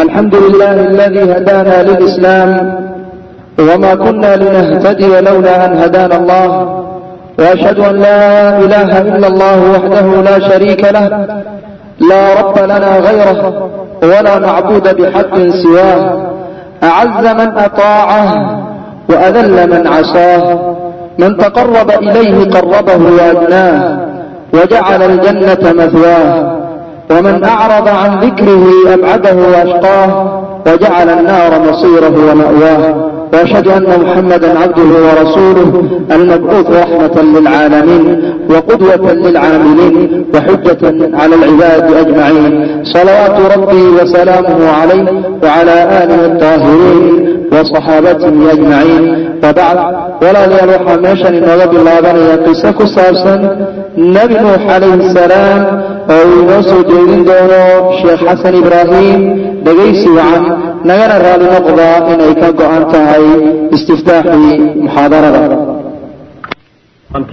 الحمد لله الذي هدانا للإسلام وما كنا لنهتدي لولا أن هدانا الله، وأشهد أن لا إله إلا الله وحده لا شريك له، لا رب لنا غيره ولا معبود بحق سواه، أعز من أطاعه وأذل من عصاه، من تقرب إليه قربه وأدناه وجعل الجنة مثواه، ومن أعرض عن ذكره أبعده وأشقاه وجعل النار مصيره ومأواه. وأشهد أن محمدا عبده ورسوله المبعوث رحمة للعالمين وقدوة للعاملين وحجة على العباد أجمعين، صلوات ربي وسلامه عليه وعلى آله الطاهرين وصحابته أجمعين. وبعد، ولا ليروح ميشان النبي الله بني قصة كسابسا نبي نوح عليه السلام ويوسو جيدين دونو شيخ حسن إبراهيم دقيسي وعن نغنى الرالي نقضى إن إيكاكو أنتهي استفتاحي محاضرة.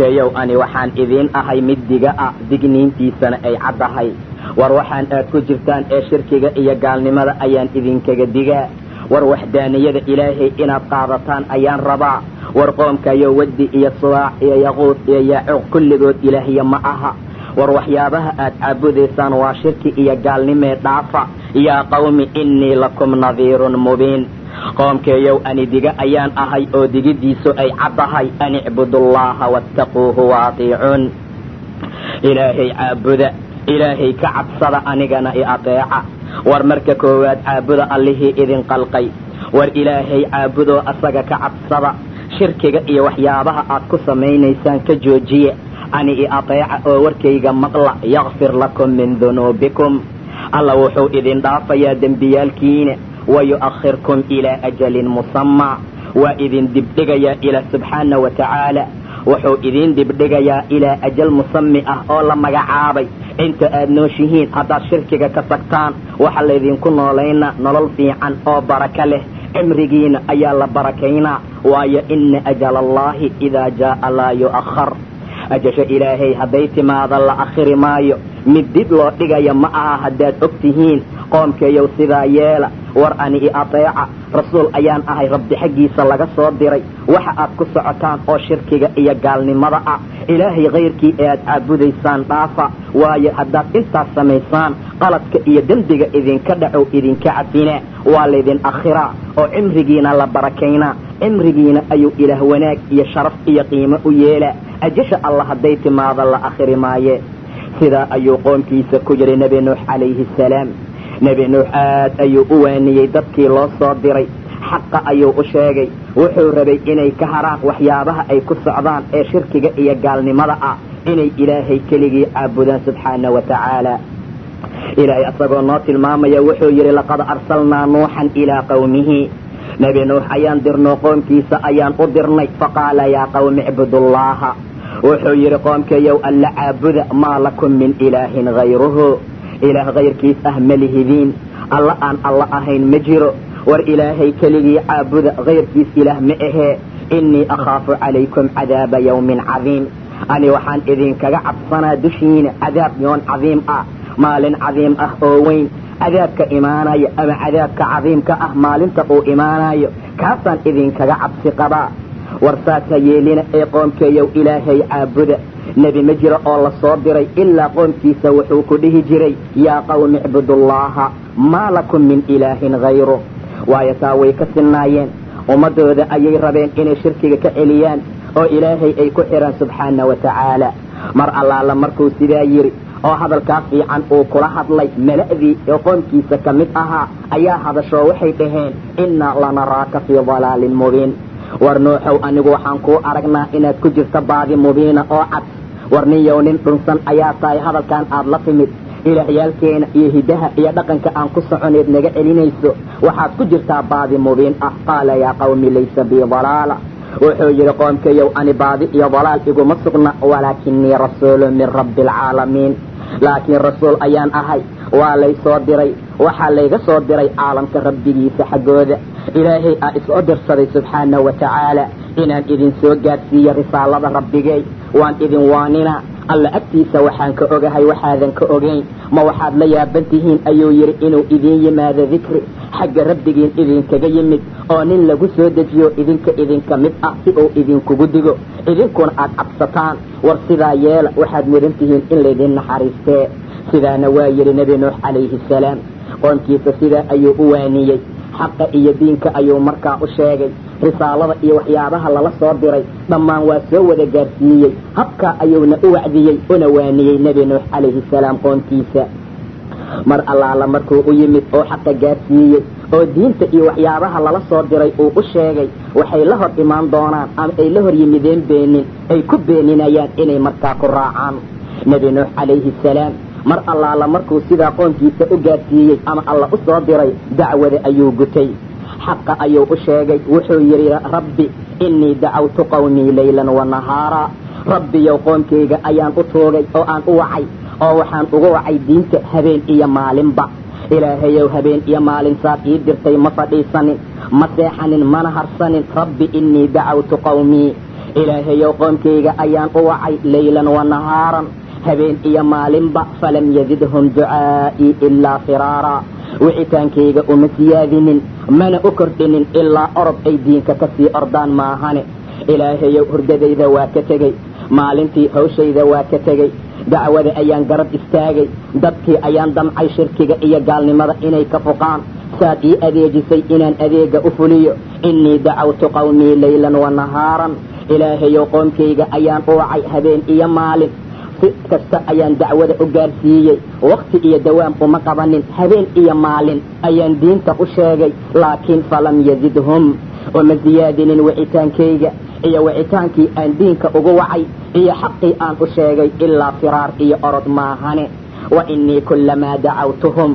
يو أني وحان إذين أهي مدقاء دقنين تيسان أي عبهي وروحان أكو جرتان أي شركة إيا قال نماذا أيان إذين كدقاء وروحدانية إلهي إنا قاضتان أيان ربع ورقومك يو ودي إيا صواع إيا يغوث إيا يعوق كل قد إلهي معها وروحيابها أتعبديسان وشركة إيا قال نماذا ضعفا يا قوم إني لكم نظير مبين. قومك يو أني دقا أيان أهي أو دقا ديسو أي عبهي أن اعبدوا الله واتقوه واطيعون. إلهي عابد إلهي كعب صدا أنيقنا إطيعا ورمرك كواد عابد الله إذن قلقي ور إلهي عابدو أساق كعب صدا شركك إيا وحيابها أتكو سمين إيسان كجوجية أني إطيعا وركيغا مقلع يغفر لكم من ذنوبكم. الله وحو إذن ضعف يا دنبيالكين ويؤخركم إلى أجل مصمع وإذن دبدقيا إلى سبحانه وتعالى وحو إذن دبدقيا إلى أجل مصمع أولا مقعابي انت أدنوشهين هذا شركك كسكتان وحل إذن كنا لينا نلل في عن أو بركة له امرقين أيال بركينا ويا إن أجل الله إذا جاء لا يؤخر. أجش إلهي هديت ماذا لأخر مايو مدد لو دقيا معها هداد أكتهين قومك يو سيدا يالا ورأني أطيع رسول أيان أهي ربي حقي صلق صدري وحقات كسعتان أو شركي إيا قالني مرأة إلهي غيركي إياد عبوديسان طافا ويا هداد انتا سميسان قلتك إيا دندق إذن كدعو إذن كعفنا والذين أخرا أو عمرقينا لبركينا عمرقينا أيو إله وناك إيا شرف إيا قيمة ويالا أجش الله هديت ماذا لأخر مايه سيدا أيو قوم كيسا كجري نبي نوح عليه السلام. نبي نوح أيو أواني يدبكي الله صادري حق أيو أشاقي وحور ربي إني كهران وحيابها أي كسعضان أي شركي إيا قالني مرأة إني إلهي كليجي عبدا سبحانه وتعالى. إلهي أصدقوا الناط الماما يوحو يري لقد أرسلنا نوحا إلى قومه. نبي نوح أيان درنو قوم كيسا أيان أدرني فقال يا قوم اعبدوا الله وحو يري قومك يو ألا عبد ما لكم من إله غيره إله غير كيس أهمله ذين الله أن الله أهين مجر ور إلهي كلي عبد غير كيس إله مئه إني أخاف عليكم عذاب يوم عظيم. أني وحان إذن كعب صنا دشين عذاب يوم عظيم مال عظيم أوين عذابك إيماناي أما عذابك عظيم كأهمال تقو إيماناي كاسان إذن كعب سقبا ورساك يلين أي قوم كيو إلهي عابد نبي مجرى الله صادري إلا قوم كي سوحوك به جري يا قوم اعبدوا الله ما لكم من إله غيره ويساوي كسنايين ومدود أي ربين إن شركك كإليان أو إلهي أي كحرا سبحانه وتعالى مر الله لمركو سيدايري أو هذا الكافي عن أو كل هذا ملأذي يقوم كي سكمتها أيا هذا شوحي بهين إنا لنراك في ضلال مبين. warnooxow anigu waxaan kuu aragnaa inaad ku jirto baadi mubiina oo cad warniyow nin dhunsan ayaa tahay hadalkan aad la timid ilaahyaalkeena iyo hidaha iyo dhaqanka aan ku soconeed naga celinayso waxaad ku jirtaa baadi mubiin qaala yaa qawmi laysa bii dalaala wuxuu yidhi qoomkayow ani baadi iyo dalaal iguma sugna walaakinii rasuulun min rabbi alcaalamiin laakiin rasuul ayaan ahay waa lay soo diray waxaa layga soo diray caalamka rabbigiisa xaggooda إلهي أصدر صدي سبحانه وتعالى إن إذن سوقات في رسالة ربكي وأن إذن واننا alla agtiisa waxaan ka ogahay waxaadan ka ogayn ma waxaad la yaabantihiin ayuu yidhi inuu idiin yimaado dikri xagga rabbigiin idinkaga yimid oo nin lagu soo dejiyo idinka mid ah si uu idinkugu digo idinkuna aad cabsataan war sidaa yeela waxaad mudan tihiin in laydin naxariistee sidaana waa yidhi nebi nuux calayhi salaam qoomkiisa sidaa ayuu u waaniyey xaqa iyo diinka ayuu markaa u sheegay risaalada iyo waxyaabaha lala soo diray dhammaan waa soo wada gaarsiiyey habkaa ayuuna u wacdiyey una waaniyey nebi nuux calayhi salaam qoomkiisa mar allaala markuu u yimid oo xaqa gaarsiiyey oo diinta iyo waxyaabaha lala soo diray uu u sheegay waxay la hor imaan doonaan ama ay la hor yimideen beenin ay ku beeninayaan inay markaa ku raacaan nebi nuux calayhi salaam mar allaala markuu sidaa qoomkiisa u gaarsiiyey ama alla u soo diray dacwada ayuu gutay xaqa ayuu u sheegay wuxuu yidhi rabbi innii dacawtu qawmii laylan wa nahaara rabbiyow qoomkayga ayaan u toogay oo aan u wacay oo waxaan uga wacay diinta habeen iyo maalinba ilaahayow habeen iyo maalin saad ii dirtay ma fadhiisanin ma seexanin mana harsanin rabbi innii dacawtu qawmii ilaahayow qoomkayga ayaan u wacay laylan wa nahaaran habeen iyo maalinba falam yazidhum ducaa'ii ilaa firaara wicitaankayga uma siyaadinin mana u kordhinin ilaa orod ay diinka ka sii ordaan maahane ilaahayow hurdadayda waa ka tegey maalintii hawshayda waa ka tegey dacwada ayaan garab istaagay dadkii ayaan damcay shirkiga iyo gaalnimada inay ka fuqaan saad ii adeejisay inaan adeega u fuliyo innii dacawtu qawmii laylan wa nahaaran ilaahayow qoomkayga ayaan u wacay habeen iyo maalin si kasta ayaan dacwada u gaarsiiyey waqti iyo dawaam uma qabanin habeen iyo maalin ayaan diinta u sheegay laakiin falam yazidhum uma siyaadinin wicitaankayga iyo wicitaankii aan diinka ugu wacay iyo xaqii aan u sheegay ilaa firaar iyo orod maahane wa innii kullamaa dacawtuhum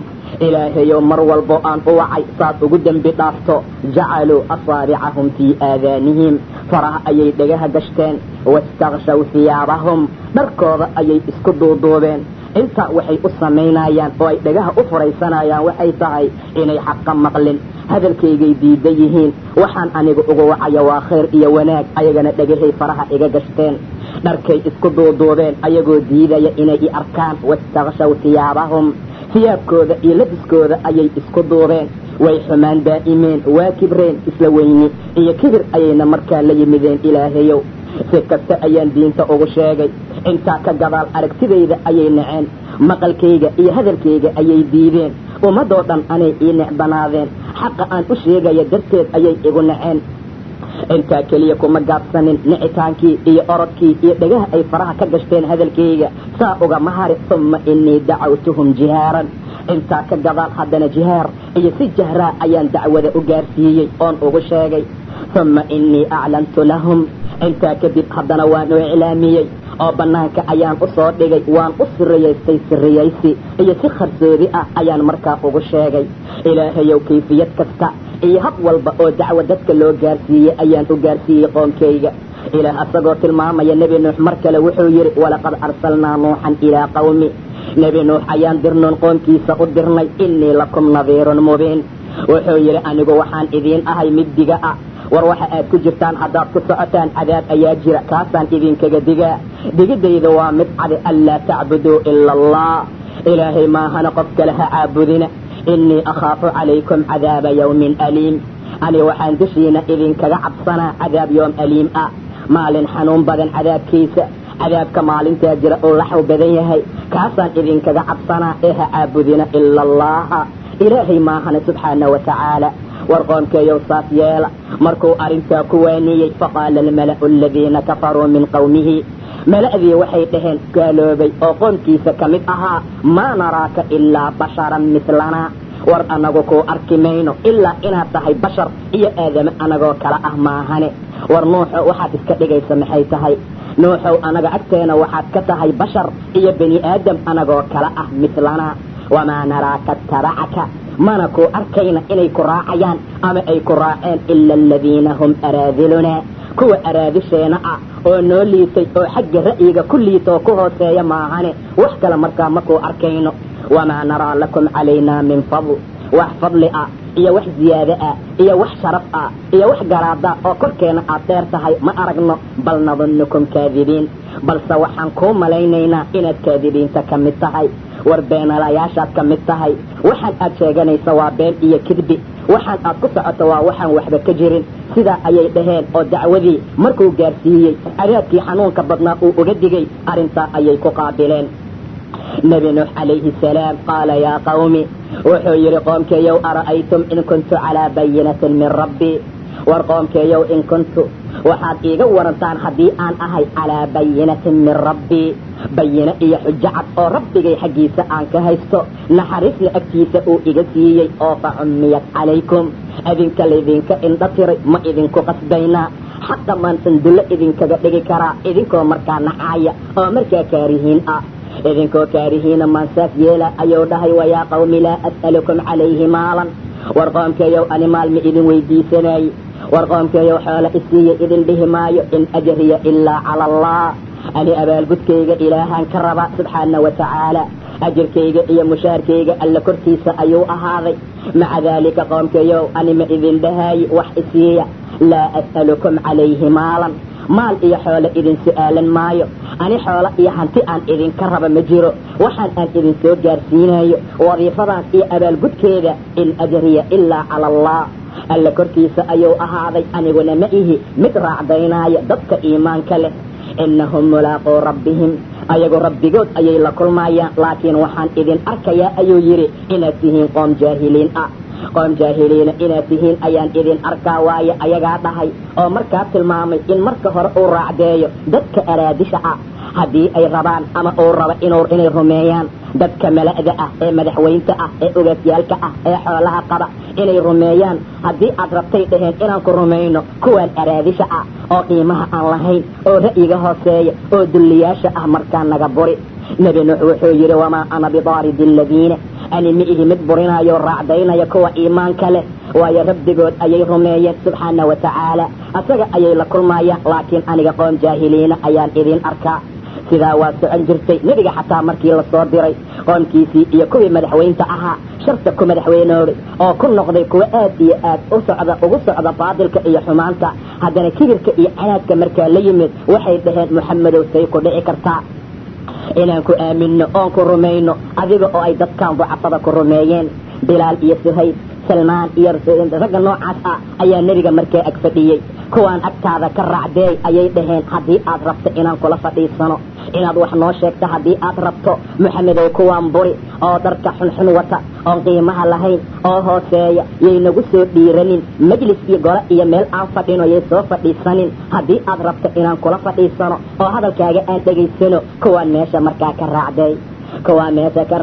ilaahayow mar walbo aan u wacay saad ugu dembi dhaafto jacaluu asaabicahum fii aadaanihim faraha ayay dhagaha gashteen wastakshaw hiyaabahum dharkooda ayay isku duuduubeen intaa waxay u samaynayaan oo ay dhagaha u furaysanayaan waxay tahay inay xaqa maqlin hadalkaygay diidan yihiin waxaan anigu uga wacaya waa khayr iyo wanaag ayagana dhagahay faraha iga gashteen dharkay isku duuduubeen ayagoo diidaya inay i arkaan wastakshaw hiyaabahum hiyaabkooda iyo labiskooda ayay isku duubeen way xumaan daa'imeen waa kibreen isla weyni iyo kibir ayayna markaa la yimideen ilaahayow si kasta ayaan diinta ugu sheegay intaa ka gadaal aragtidayda ayay naceen maqalkayga iyo hadalkayga ayay diideen ummadoo dhan anay ii necbanaadeen xaqa aan u sheegaya darteed ayay igu naceen intaa keliya kuma gaabsanin nicitaankii iyo orodkii iyo dhagaha ay faraha ka gashteen hadalkayga saa ugama hari uma innii dacawtuhum jihaaran intaa ka gadaal haddana jihaar iyo si jahraa ayaan dacwada u gaarsiiyey oon ugu sheegay uma innii aclantu lahum intaa kadib haddana waan u iclaamiyey oo bannaanka ayaan u soo dhigay waan u siriyaystay siriyaysi iyo si qarsoodi ah ayaan markaa ugu sheegay ilaahayow kayfiyad kasta iyo hab walba oo dacwo dadka loo gaarsiiyey ayaan u gaarsiiyey qoomkayga ilaah asagoo tilmaamaya nebi nuux mar kale wuxuu yidhi walaqad arsalnaa nuuxan ilaa qawmi nebi nuux ayaan dirnoon qoomkiisa u dirnay innii lakum nadiirun mubiin wuxuu yidhi anigu waxaan idiin ahay mid diga ah war waxa aad ku jirtaan haddaad ku socotaan cadaab ayaa jira kaasaan idinkaga digaa digidayda waa mid cadi anlaa tacbuduu ila allah ilaahay maahana qof kale ha caabudina innii akhaafu calaykum cadaaba yawmin aliim ani waxaan dushiina idinkaga cabsanaa cadaab yoom aliim ah maalin xanuun badan cadaabkiisa cadaabka maalintaa jira oo laxw badan yahay kaasaan idinkaga cabsanaa ee ha caabudina ila allaha ilaahay maahana subxaana wa tacaala war qoomkeeyow saas yeela markuu arrintaa ku waaniyey faqaala almala'u aladiina kafaruu min qawmihi mala'dii waxay dhaheen gaaloobay oo qoomkiisa ka mid ahaa maa naraaka ilaa basharan mislanaa war anagu kuu arki mayno ilaa inaad tahay bashar iyo aadame anagoo kala ah maahane war nuuxow waxaad iska dhigaysa maxay tahay nuuxow anaga agteena waxaad ka tahay bashar iyo bani aadam anagoo kala ah mislanaa wamaa naraaka tabacaka mana kuu arkayna inay ku raacayaan ama ay ku raaceen ila aladiina hum araadilunaa kuwa araadisheena ah oo noo liitay oo xagga ra'yiga ku liitoo ku hooseeya maahane wax kale markaa ma kuu arkayno wamaa naraa lakum calaynaa min fadl wax fadli ah iyo wax ziyaado ah iyo wax sharaf ah iyo wax garaada oo korkeena aad dheer tahay ma aragno bal nadunnukum kaadibiin balse waxaan kuu malaynaynaa inaad kaadibiinta ka mid tahay war beenalayaashaad ka mid tahay waxaan aad sheeganaysa waa been iyo kidbi waxaan aad ku socoto waa waxaan waxba ka jirin sidaa ayay dhaheen oo dacwadii markuu gaarsiiyey cadaabkii xanuunka badnaa uu uga digay arrintaa ayay ku qaabileen nebi nuux calayhi salaam qaala yaa qawmi wuxuu yidhi qoomkeeyow ara'aytum in kuntu calaa bayinatin min rabbii war qoomkeeyow in kuntu waxaad iiga warantaan haddii aan ahay calaa bayinatin min rabbii bayino iyo xujo cad oo rabbigay xaggiisa aan ka haysto naxariisna agtiisa uu iga siiyey oo fa cummiyat calaykum idinka laydinka indha tiray ma idinku qasbaynaa xaqa maan sandullo idinkaga dhigi karaa idinkoo markaa nacaaya oo markaa kaarihiin ah idinkoo kaarihiina maan saas yeela ayuu dhahay wayaa qawmi laa as'alukum calayhi maalan war qoomkeeyow ani maalma idin weydiisanaaye war qoomkeeyow xoola isiiya idin dhihi maayo in ajriya ilaa cala allah ani abaalgudkayga ilaahaan ka raba subxaana wa tacaala ajirkayga iyo mushaarkayga alla kortiisa ayuu ahaaday maca daalika qoomkeeyow ani ma idin dhahaaye wax isiiya laa as'alukum calayhi maalan maal iyo xoolo idin su'aalan maayo ani xoolo iyo hanti aan idinka raba ma jiro waxaan aan idin soo gaarsiinayo wadiifadaas iyo abaalgudkeeda in ajriya ilaa cala allah alla korkiisa ayuu ahaaday aniguna ma ihi mid raacdaynaayo dadka iimaanka leh innahum mulaaquu rabbihim ayagu rabbigood ayay la kulmayaan laakiin waxaan idin arkayaa ayuu yidhi inaad tihiin qoom jaahiliin ah qoom jaahiliina inaad tihiin ayaan idin arkaa waaye ayagaa dhahay oo markaa tilmaamay in marka hore uu raacdeeyo dadka araadisha ah haddii ay rabaan ama uu rabo inay rumeeyaan dadka mala'da ah ee madaxweynta ah ee ogaasyaalka ah ee xoolaha qaba inay rumeeyaan haddii aad rabtay dhaheen inaan ku rumayno kuwaan araadisha ah oo qiimaha aan lahayn oo ra'yiga hooseeya oo dulliyaasha ah markaa naga buri nebi nuux wuxuu yidhi wamaa ana bidaaridi aladiina ani ma ihi mid burinayo raacdaynaya kuwa iimaanka leh waayo rabbigood ayay rumeeyeen subxaana wa tacaala asaga ayay la kulmayaan laakiin aniga qoom jaahiliina ayaan idin arkaa sidaa waa socon jirtay nebiga xataa markii la soo diray qoomkiisii iyo kuwii madaxweynta ahaa sharta ku madaxweynoobay oo ku noqday kuwa aad iyo aad ugu socda baadilka iyo xumaanta haddana kibirka iyo canaadka markaa la yimid waxay dhaheen muxamedow say ku dhici kartaa inaan ku aaminno oon ku rumayno adiga oo ay dadkan ducafada ku rumeeyeen bilaal iyo suhayb salmaan iyo ragga noocaas ah ayaa nebiga markaa ag fadhiyey kuwaan agtaada ka raacdeey ayay dhaheen haddii aad rabto inaan kula fadhiisano inaad wax noo sheegto haddii aad rabto muxamedow kuwaan buri oo dharka xunxun wata oon qiimaha lahayn oo hooseeya yay nagu soo dhiiranin majlis iyo gole iyo meel aan fadhino yay soo fadhiisanin haddii aad rabto inaan kula fadhiisano oo hadalkaaga aan dhegaysano kuwaan meesha markaa ka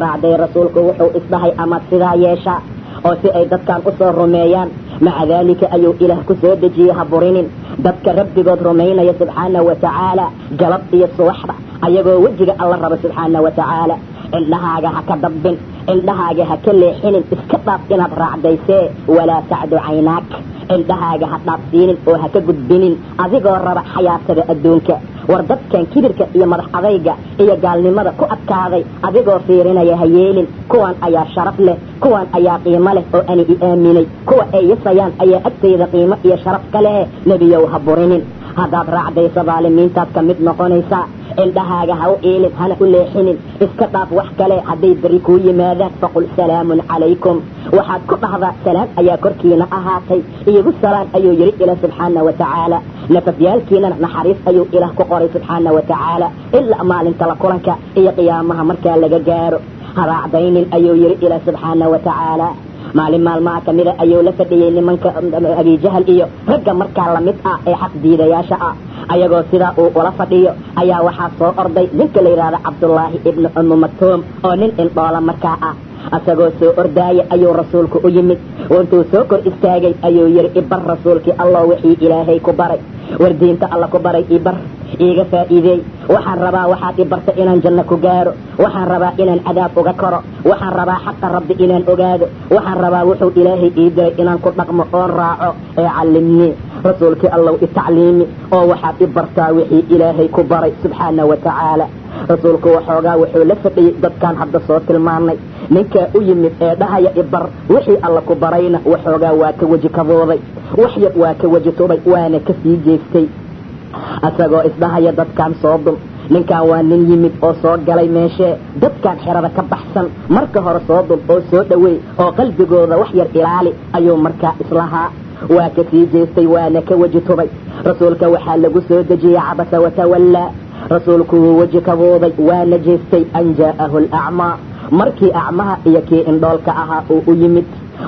raacday rasuulku wuxuu isdhahay amaad sidaa yeeshaa oo si ay dadkan u soo rumeeyaan maca daalika ayuu ilaah ku soo dejiyey ha burinin dadka rabbigood rumaynaya subxaana wa tacaala galab iyo subaxda ayagoo wejiga alla raba subxaana wa tacaala indhahaaga ha ka dabbin indhahaaga ha ka leexinin iska dhaaf inaad raacdaysee walaa tacdu caynaak indhahaaga ha dhaafsiinin oo ha ka gudbinin adigoo raba xayaatada adduunka war dadkan kibirka iyo madax adayga iyo gaalnimada ku adkaaday adigoo fiirinaya ha yeelin kuwan ayaa sharaf leh kuwan ayaa qiimo leh oo ani i aaminay kuwa ay yasayaan ayaa agtayda qiimo iyo sharaf ka leh nebiyow ha burinin haddaad raacdayso daalimiintaad ka mid noqonaysaa indhahaaga ha u iilin hana u leexinin iska dhaaf wax kale hadday beri kuu yimaadaan faqul salaamun calaykum waxaad ku dhahdaa salaam ayaa korkiina ahaatay iigu salaan ayuu yidhi ilaah subxaana wa tacaala nafafyaalkiinana naxariis ayuu ilaah ku qoray subxaana wa tacaala ilaa maalinta la kulanka iyo qiyaamaha markaa laga gaaro ha raacdaynin ayuu yidhi ilaah subxaana wa tacaala maalin maalmaha kamida ayuu la fadhiyey nimanka abijahal iyo ragga markaa lamid ah ee xaq diidayaasha ah ayagoo sidaa uu ula fadhiyo ayaa waxaa soo orday ninka la yidhaahdo cabdullaahi ibnu ummu maktuum oo nin indhoola markaa ah asagoo soo ordaaya ayuu rasuulku u yimid intuu soo kor istaagay ayuu yidhi ibar rasuulkii allah wixii ilaahay ku baray war diinta alla ku baray ibar iiga faa'iideey waxaan rabaa waxaad i barta inaan janno ku gaaro waxaan rabaa inaan cadaab uga koro waxaan rabaa xaqa rabbi inaan ogaado waxaan rabaa wuxuu ilaahay ii diray inaan ku dhaqmo oon raaco ee callimnii rasuulkii allow i tacliimi oo waxaad i bartaa wixii ilaahay ku baray subxaana wa tacaala rasuulku waxoogaa wuxuu la fadhiyey dadkaan hadda soo tilmaannay ninkaa u yimid ee dhahaya ibar wixii alla ku barayna waxoogaa waa ka weji kabooday, wax yar waa ka weji tubay, waana ka sii jeestay asagoo isdhahaya dadkaan soo dul. ninkaan waa nin yimid oo soo galay meeshee dadkaan xerada ka baxsan, marka hore soo dul oo soo dhoweey oo qalbigooda wax yar ilaali ayuu markaa islahaa. waa ka sii jeestay waana ka weji tubay. rasuulka waxaa lagu soo dejiyey cabasa watawallaa, rasuulku wuu weji kabooday waana jeestay. an jaa'ahu alacmaa, markii acmaha iyo kii indhoolka ahaa uu u yimid.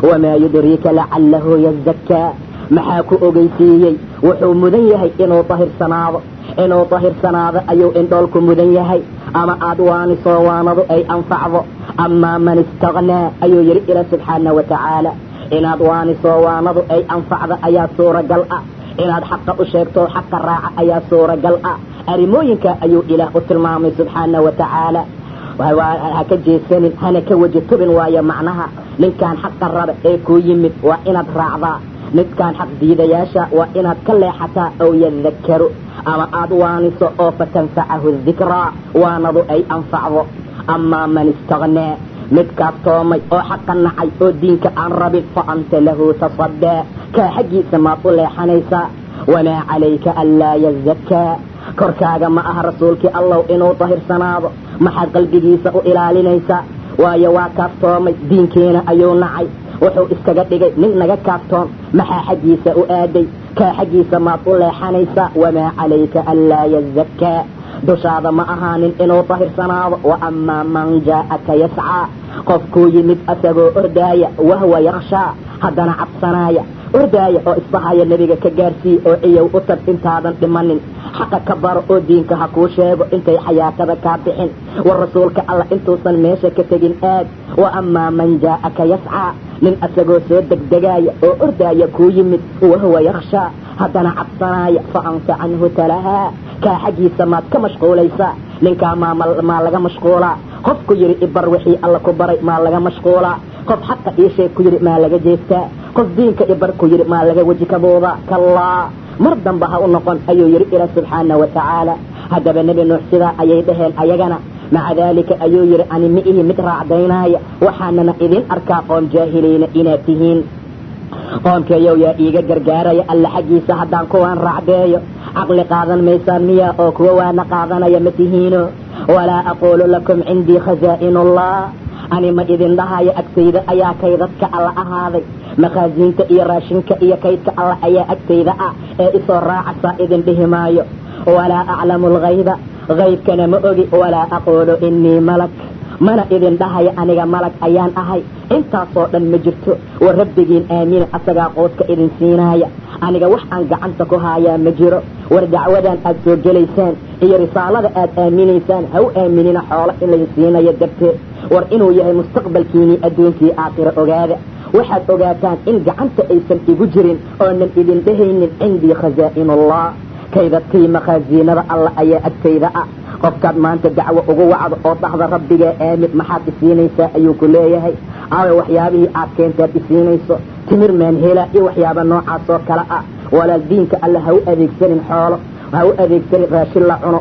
wamaa yudriika lacalahu yazakkaa, maxaa ku ogeysiiyey wuxuu mudan yahay inuu tahirsanaado ayuu indhoolku mudan yahay, ama aad waanisoo waanadu ay anfacdo. amaa man istaqnaa ayuu yidhi ilaah subxaana wa tacaala, inaad waanisoo waanadu ay anfacdo ayaa suuragal ah, inaad xaqa u sheegto xaqa raaca ayaa suuragal ah. arrimooyinkaa ayuu ilaah u tilmaamay subxaana wa tacaala. ha ka jeesanin, hana ka weji tubin, waayo macnaha ninkaan xaqa raba ee kuu yimid waa inaad raacdaa. midkaan xaq diidayaasha waa inaad ka leexataa ow yadakkaru, ama aad waaniso oo fatanfacahu dikraa, waanadu ay anfacdo. amaa man istaqnaa, midkaas toomay oo xaqa nacay oo diinka aan rabin, fa anta lahu tasaddaa, kaa xaggiisa maad u leexanaysaa. wamaa calayka anlaa yazakkaa, korkaaga ma aha rasuulkii allow inuu tahirsanaado, maxaad qalbigiisa u ilaalinaysaa? waayo waa kaaftoomay, diinkeena ayuu nacay, wuxuu iskaga dhigay nin naga kaaftoon, maxaa xaggiisa u aaday? kaa xaggiisa maad u leexanaysaa. wamaa calayka anlaa yazakkaa, dushaada ma ahaanin inuu tahirsanaado. wa amaa man jaa'aka yascaa, qofkuu yimid asagoo ordaaya, wahwa yakhshaa, haddana cabsanaaya, ordaaya oo isbahaya nebiga ka gaarsii oo ciyow u tag intaadan dhimanin, xaqa ka baro oo diinka ha kuu sheego intay xayaatada kaa bixin, war rasuulka alla intuusan meesha ka tegin aad. wa amaa man jaa'aka yascaa, nin asagoo soo degdegaaya oo ordaaya kuu yimid, wahwa yakhshaa, haddana cabsanaaya, fa anta canhu talahaa, kaa xaggiisa maad ka mashquulaysaa. ninkaa maa laga mashquulaa? qofku yidhi ibar wixii alla ku baray maa laga mashquulaa? qof xaqa ii sheeg ku yidhi maa laga jeestaa? qof diinka ibar ku yidhi maa laga weji kaboodaa? kallaa, mar damba ha u noqon ayuu yidhi ilaah subxaana wa tacaala. haddaba nebi nuux sidaa ayay dhaheen ayagana. maca daalika ayuu yidhi ani ma ihi mid raacdaynaaya, waxaanana idin arkaa qoom jaahiliina inaad tihiin. qoomkeeyow yaa iiga gargaaraya alla xaggiisa haddaan kuwaan raacdeeyo. caqli qaadan maysaan miyaa oo kuwa waana qaadanaya ma tihiino? walaa aquulu lakum cindii khazaa'inullah, ani ma idin dhahayo agtayda ayaa kaydadka alla ahaaday, makhaasiinta iyo raashinka iyo kaydka alla ayaa agtayda ah, ee isoo raacasaa idin dhihi maayo. walaa aclamu alghayba, haybkana ma ogi. walaa aquulu innii malak, mana idin dhahayo aniga malag ayaan ahay. intaasoo dhan ma jirto. war rabbigiin aamina, asagaa qoodka idin siinaaya, aniga wax aan gacanta ku haayaa ma jiro. war dacwadan aad soo gelaysaan iyo risaalada aad aaminaysaan ha u aaminina xoolo in laydin siinayo darteed. war inuu yahay mustaqbalkiinii adduunkii aakhiro ogaada. waxaad ogaataan in gacanta aysan igu jirin oonan idin dhehaynin cindii khazaa'inullah, kaydadkii makhaasiinada alla ayaa agtayda ah. qofkaad maanta dacwo ugu wacdo oo dhahda rabbigaa aamin maxaad isiinaysaa ayuu ku leeyahay. aawe waxyaabihii aad keentaad isiinayso, timir maanhela iyo waxyaaba noocaasoo kale ah. walaal diinka alla ha u adeegsanin xoolo, ha u adeegsanin raashin la cuno.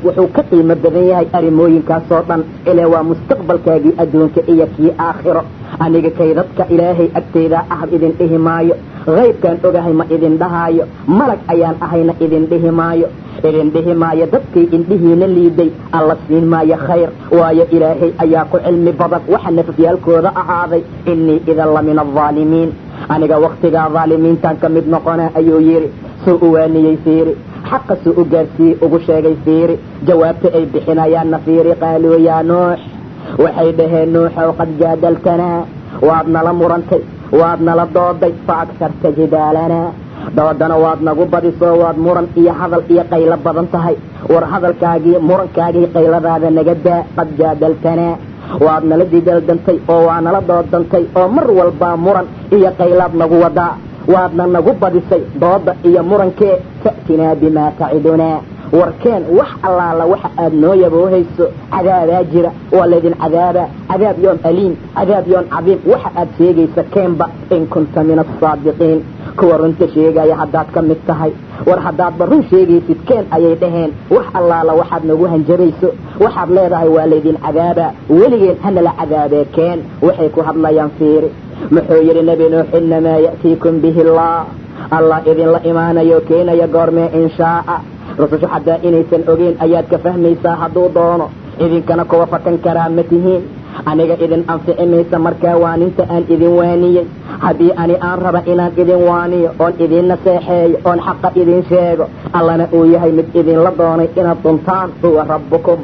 wuxuu ka qiimo badan yahay arrimooyinkaasoo dhan, ile waa mustaqbalkaagii adduunka iyo kii aakhiro. aniga kaydadka ilaahay agtaydaa ah idin dhihi maayo, haybkaan ogahay ma idin dhahaayo, malag ayaan ahayna idin dhihi maayo. dadkay indhihiina liiday alla siin maayo khayr, waayo ilaahay ayaa ku cilmi badan waxa nafafyaalkooda ahaaday. innii idan la min alظaalimiin, aniga waktigaa dhaalimiintaan ka mid noqona ayuu yidhi. suu u waaniyey fiiri, xaqa suu u gaarsiiyey ugu sheegay fiiri, jawaabta ay bixinayaanna fiiri. qaaluu yaa nuux, waxay dhaheen nuuxow qad jaadaltanaa, waad nala murantay, waad nala dooday, fa agsarta jidaalanaa, doodana waad nagu badisoo waad muran iyo hadal iyo qaylo badan tahay. war hadalkaagii murankaagii qayladaada naga daa. qad jaadaltanaa, waad nala didaaldantay oo waa nala doodantay oo mar walbaa muran iyo qaylaad nagu wadaa, waadna nagu badisay dooda iyo murankee. fa'tinaa bimaa tacidunaa, warkeen wax allaala waxa aad noo yaboohayso cadaabaa jira waa laydin cadaabaa cadaab yoon aliim cadaab yoon cadiim waxa aad sheegaysa keenba in kunta min asaadiqiin kuwa runta sheegaya haddaad ka mid tahay war haddaadba run sheegaysid keen ayay dhaheen wax allaala waxaad nagu hanjabayso waxaad leedahay waa laydin cadaabaa weligeen hanala cadaabee keen waxay ku hadlayaan fiiri muxuu yidhi nebi nuux inamaa ya'tiikum bihi allah idinla imaanayo keenaya goormee in shaa'a rusushu xataa inaysan ogeyn ayaad ka fahmaysaa hadduu doono idinkana kuwa fakan karaa ma tihiin aniga idin anfici maysa markaa waaninta aan idin waaniyey haddii ani aan raba inaan idin waaniyo oon idin naseexeeyo oon xaqa idin sheego allana uu yahay mid idinla doonay inaad duntaan huwa rabbukum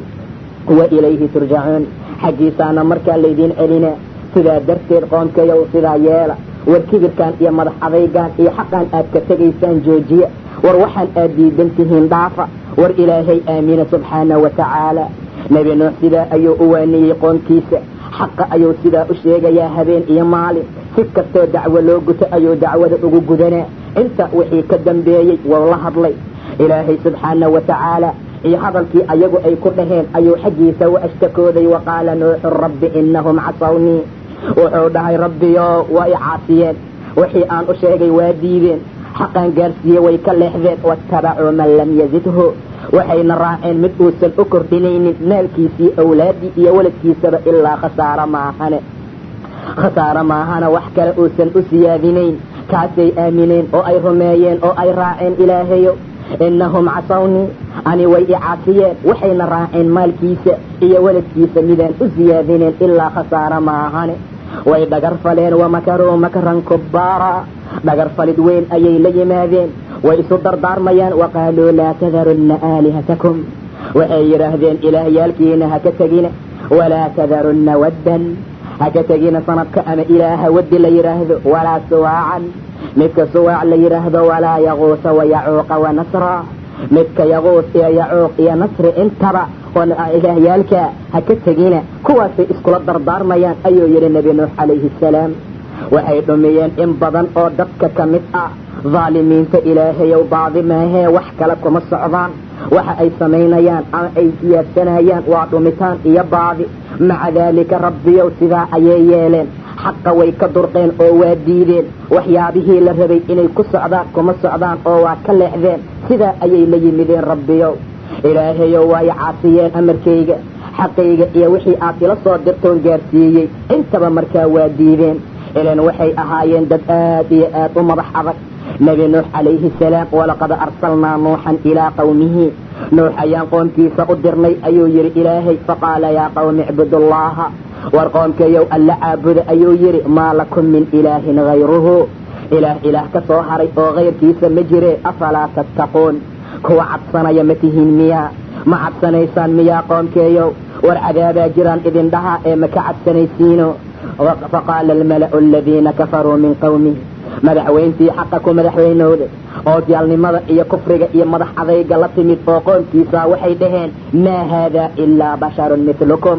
wa ilayhi turjacuun xaggiisaana markaa laydin celinaa sidaa darteed qoomkayow sidaa yeela war kibirkaan iyo madax adaygaan iyo xaqaan aad ka tegaysaan joojiya war waxaan aad diidan tihiin dhaafa war ilaahay aamina subxaana wa tacaala nebi nuux sidaa ayuu u waaniyey qoomkiisa xaqa ayuu sidaa u sheegayaa habeen iyo maalin si kastoo dacwo loo guto ayuu dacwada ugu gudanaa inta wixii ka dambeeyey wou la hadlay ilaahay subxaana wa tacaala iyo hadalkii ayagu ay ku dhaheen ayuu xaggiisa u ashtakooday waqaala nuuxun rabbi inahum casawnii wuxuu dhahay rabbiyo waa i caasiyeen wixii aan u sheegay waa diideen xaqaan gaarsiiye way ka leexdeen waattabacuu man lam yazidhu waxayna raaceen mid uusan u kordhinaynin maalkiisii awlaaddii iyo waladkiisaba ilaa khasaaro maahana wax kale uusan u siyaadinayn kaasay aamineen oo ay rumeeyeen oo ay raaceen ilaahayo inahum casawnii ani way i caasiyeen waxayna raaceen maalkiisa iyo waladkiisa midaan u siyaadineen ilaa khasaaro maahane way dhagar faleen wamakaruu makran kubbaara dhagar falid weyn ayay la yimaadeen way isu dardaarmayaan waqaaluu laa tadarunna aalihatakum waxay yidhaahdeen ilaahyaalkiina haka tegina walaa tadarunna waddan haka tegina sanadka ama ilaaha waddi la yidhaahdo walaa suwaacan midka suwaac la yidhaahdo walaa yaquusa wayacuuqa wanasra midka yaquus iyo yacuuq iyo nasri intaba oo ilaahyaalka haka tegina kuwaasay iskula dardaarmayaan ayuu yidhi nebi nuux calayhi asalaam waxay dhumiyeen in badan oo dadka ka mid ah dhaalimiinta ilaahayow baadi maahee wax kale kuma socdaan waxa ay samaynayaan ama ay siyaadsanayaan waa dhumitaan iyo baadi maca daalika rabbiyow sidaa ayay yeeleen xaqa way ka durqeen oo waa diideen waxyaabihii la rabay inay ku socdaan kuma socdaan oo waa ka leexdeen sidaa ayay la yimideen rabbiyow ilaahayow waa i caasiyeen amarkayga xaqayga iyo wixii aad ila soo dirtoon gaarsiiyey intaba markaa waa diideen ilan waxay ahaayeen dad aad iyo aad u madax adag nebi nuux calayhi salaam walaqad arsalnaa nuuxan ilaa qawmihi nuux ayaan qoomkiisa u dirnay ayuu yidhi ilaahay faqaala yaa qawmi icbudullaaha war qoomkayow alla caabuda ayuu yidhi maa lakum min ilaahin hayruhu ilaah ka soo haray oo kayrkiisa ma jire afalaa tattaquun kuwa cabsanaya ma tihiin miyaa ma cabsanaysaan miyaa qoomkeeyow war cadaabaa jiraan idin dhahaa ee ma ka cabsanaysiino faqaala almala'u aladiina kafaruu min qawmihi madaxweyntii xaqa ku madaxweynooda oo gaalnimada iyo kufriga iyo madax adayga la timid oo qoomkiisa waxay dhaheen maa haadaa ilaa basharun mitlukum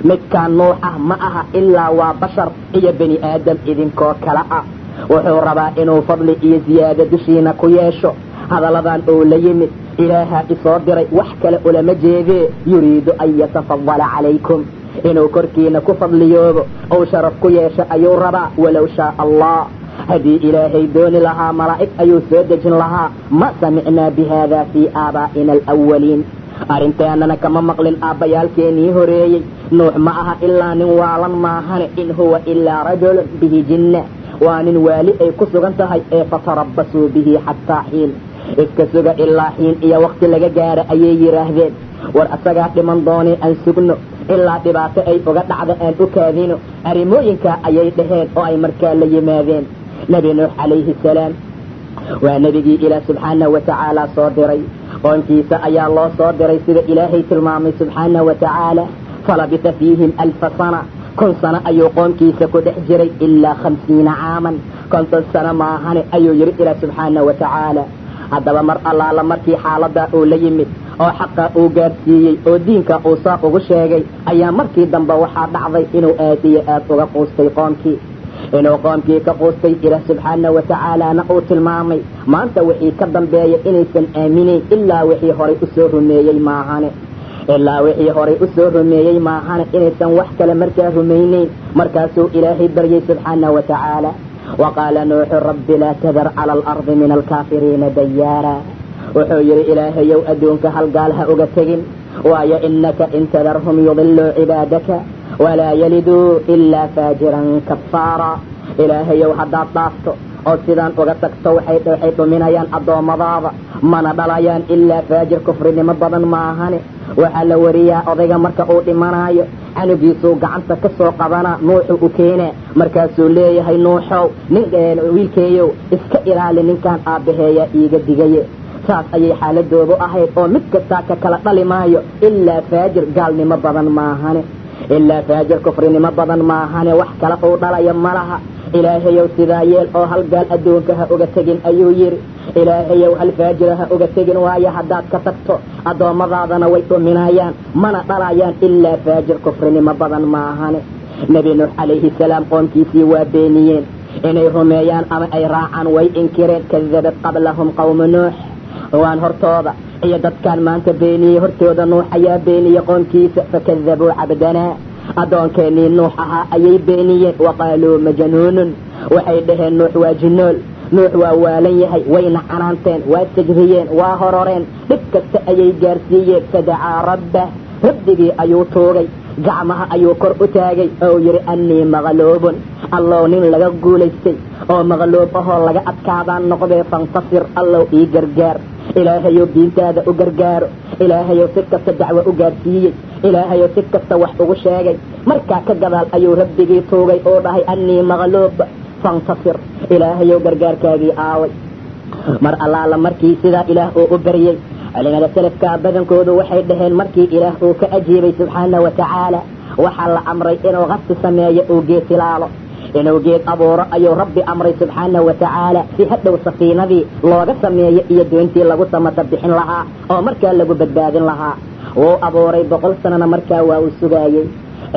midkaan nuux ah ma aha ilaa waa bashar iyo bani aadam idinkoo kale ah wuxuu rabaa inuu fadli iyo ziyaado dushiina ku yeesho hadalladan uu la yimid ilaahaa isoo diray wax kale ulama jeedee yuriidu an yatafadala calaykum inuu korkiina ku fadliyoobo ou sharaf ku yeesho ayuu rabaa walow shaa allah haddii ilaahay dooni lahaa malaa'ig ayuu soo dejin lahaa ma samicnaa bi haada fii aabaa'ina alawaliin arrintaanana kama maqlin aabbayaalkeenii horeeyey nuux ma aha ilaa nin waalan maahane in huwa ilaa rajulun bihi jinna waa nin waali ay ku sugan tahay ee fatarabbasuu bihi xataa xiin iska suga ilaa xiin iyo wakti laga gaara ayay yidhaahdeen war asagaa dhiman doonay aan sugno ilaa dhibaato ay uga dhacda aan u kaadino arrimooyinkaa ayay dhaheen oo ay markaa la yimaadeen nebi nuux calayhi salaam waa nebigii ilaah subxaana wa tacaala soo diray qoonkiisa ayaa loo soo diray sida ilaahay tilmaamay subxaana wa tacaala falabisa fiihim 1000 sana 1,000 sano ayuu qoonkiisa ku dhex jiray ilaa 50 caaman 50 sano maahane ayuu yidhi ilaah subxaana wa tacaala haddaba mar allaala markii xaaladaa uu la yimid oo xaqa uu gaarsiiyey oo diinka uu saa ugu sheegay ayaa markii dambe waxaa dhacday inuu aad iyo aad uga quustay qoomkii inuu qoomkii ka quustay ilaah subxaana wa tacaalaana uu tilmaamay maanta wixii ka dambeeya inaysan aaminayn ilaa wixii horay usoo rumeeyey maahane inaysan wax kale markaa rumaynayn. markaasuu ilaahay baryay subxaana wa tacaala waqaala nuuxu rabbi laa tadar cala alardi min alkaafiriina dayaara. wuxuu yidhi ilaahayow adduunka hal gaal ha uga tegin, waayo inaka in tadarhum yudiluu cibaadaka walaa yaliduu ilaa faajiran kafaara. ilaahayow haddaad dhaafto oo sidaan uga tagto waxay dhuminayaan addoommadaada, mana dhalayaan ilaa faajir kufrinimo badan maahane. waxaa la wariyaa odayga marka uu dhimanaayo canugiisuu gacanta ka soo qabanaa, nuuxu u keenaa, markaasuu leeyahay nuuxow wiilkeeyow iska ilaali ninkaan aabbaheeyaa iiga digaye. saas ayay xaaladoodu ahayd oo mid kastaa ka kala dhali maayo ilaa faajir gaalnimo badan maahane, ilaa faajir kufrinimo badan maahane, wax kale uu dhalaya ma laha. ilaahayow sidaa yeel oo hal gaal adduunka ha uga tegin ayuu yidhi. ilaahayow hal faajira ha uga tegin, waayo haddaad ka tagto addoommadaadana way dhuminayaan, mana dhalayaan ilaa faajir kufrinimo badan maahane. nebi nuux calayhi salaam qoomkiisii waa beeniyeen inay rumeeyaan ama ay raacaan, way inkireen. kadabad qablahum qawmu nuux, waan hortooda iyo dadkaan maanta beeniyey hortooda nuux ayaa beeniyey qoomkiisa. fakadabuu cabdanaa, addoonkeenii nuux ahaa ayay beeniyeen. waqaaluu majnuunun, waxay dhaheen nuux waa jinool, nuux waa waalan yahay. wayna canaanteen, waa sajriyeen, waa hororeen, dhib kasta ayay gaarsiiyeen. fadacaa rabbah, rabbigii ayuu tuugay, gacmaha ayuu kor u taagay oo yidhi annii maqluubun, allow nin laga guulaystay oo maqluub ahoo laga adkaadaan noqdee, fantasir allow ii gargaar. ilaahayow diintaada u gargaaro. ilaahayow si kasta dacwo u gaarsiiyey, ilaahayow si kasta wax ugu sheegay. markaa ka gadaal ayuu rabbigii tuugay oo dhahay annii maqluub fantasir, ilaahayow gargaarkaagii aaway. mar allaala markii sidaa ilaah uu u baryey, culimada salafka badankoodu waxay dhaheen markii ilaah uu ka ajiibay subxaana wa tacaala waxaa la amray inuu qasti sameeyo, uu geed tilaalo, inuu geed abuuro ayuu rabbi amray subxaana wa tacaala, si hadhow safiinadii looga sameeyo iyo doontii lagu samata bixin lahaa oo markaa lagu badbaadin lahaa. wuu abuuray 100 sanana markaa waa uu sugaayey.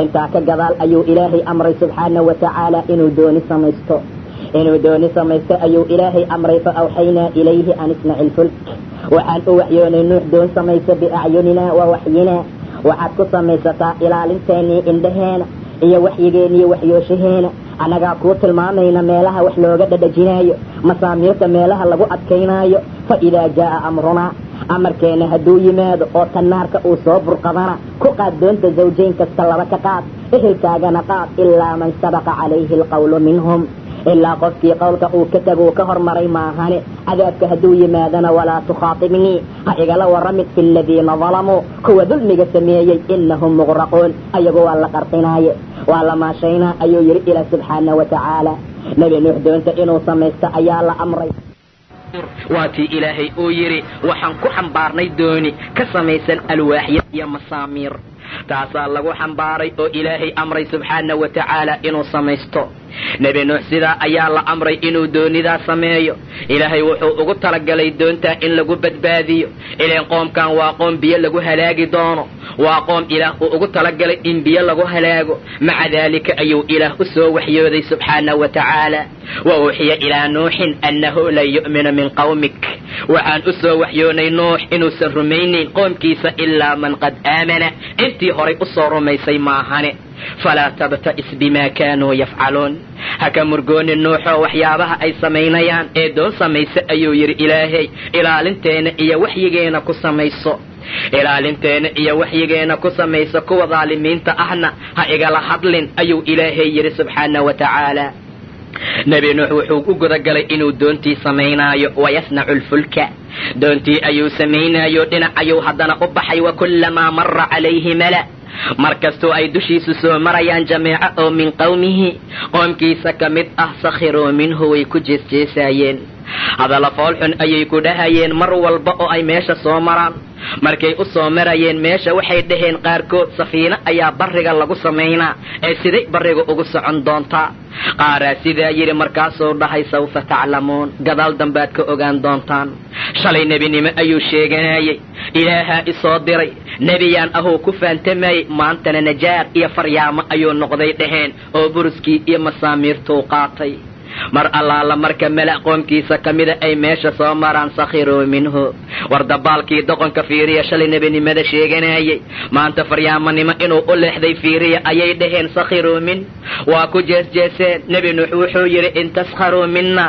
intaa ka gadaal ayuu ilaahay amray subxaana wa tacaala inuu dooni samaysto ayuu ilaahay amray. fa awxaynaa ilayhi an isnaci ilfulk, waxaan u waxyoonay nuux doon samaysa biacyuninaa wa waxyinaa. waxaad ku samaysataa ilaalinteennii indhaheena iyo waxyigeeniyo waxyooshaheena. annagaa kuu tilmaamayna meelaha wax looga dhadhajinaayo, masaamiirta meelaha lagu adkaynaayo. fa idaa jaa'a amrunaa, amarkeenna hadduu yimaado oo tannaarka uu soo burqadana, ku qaad doonta zawjayn kasta laba ka qaad, ehelkaagana qaad, ilaa man sabaqa calayhi alqawlu minhum, ilaa qofkii qowlka uu ka taguu ka hormaray maahane. cadaabka hadduu yimaadana walaa tukhaatibnii, ha igala warramid fi aladiina dalamuu, kuwa dulmiga sameeyey, innahum muqraquun, ayagu waa la qarqinaaye, waa la maashaynaa ayuu yidhi ilaah subxaana wa tacaala. nebi nuux doonta inuu samaysto ayaa la amray. waa tii ilaahay uu yidhi waxaan ku xambaarnay dooni ka samaysan alwaaxya iyo masaamiir. taasaa lagu xambaaray oo ilaahay amray subxaana wa tacaala inuu samaysto. nebi nuux sidaa ayaa la amray inuu doonidaa sameeyo. ilaahay wuxuu ugu talagalay doontaa in lagu badbaadiyo, ileen qoomkan waa qoom biyo lagu halaagi doono, waa qoom ilaah uu ugu talagalay in biyo lagu halaago. maca daalika ayuu ilaah u soo waxyooday subxaana wa tacaala. wa uuxiya ilaa nuuxin annahu lan yu'mina min qawmik, waxaan u soo waxyoonay nuux inuusan rumaynayn qoomkiisa ilaa man qad aamana, intii horay u soo rumaysay maahane. falaa tabta'is bimaa kaanuu yafcaluun, haka murgooni nuuxoo waxyaabaha ay samaynayaan ee doon samaysa ayuu yidhi ilaahay. ilaalinteena iyo waxyigeena ku samayso, ilaalinteena iyo waxyigeena ku samayso. kuwa daalimiinta ahna ha igala hadlin ayuu ilaahay yidhi subxaana wa tacaala. nebi nuux wuxuu u gudagalay inuu doontii samaynaayo. wayasnacu lfulka, doontii ayuu samaynaayo, dhinac ayuu haddana u baxay. wakullamaa mara calayhi mala, mar kastoo ay dushiisu soo marayaan jameeco oo min qawmihi, qoomkiisa ka mid ah, sakhiruu minhu, way ku jeesjeesaayeen. hadalla foolxun ayay ku dhahayeen mar walba oo ay meesha soo maraan. markay u soo marayeen meesha waxay dhaheen qaarkood safiino ayaa barriga lagu samaynaa, ee siday barriga ugu socon doontaa. qaaraa sidaa yidhi, markaasuu dhahay sawfa taclamuun, gadaal dambaad ka ogaan doontaan. shalay nebinimo ayuu sheeganayey, ilaahaa isoo diray, nebiyaan ahuu ku faantamay maantana najaar iyo faryaamo ayuu noqday dheheen oo buruskii iyo masaamiirtuu qaatay mar allaala marka mala qoomkiisa kamida ay meesha soo maraan sakhiruu minhu war dabaalkii doqonka fiiriya shalay nebinimada sheeganayay maanta faryaamanimo inuu u leexday fiiriya ayay dhaheen sakhiruu min waa ku jeesjeeseen nebi nuux wuxuu yidhi in taskharuu minna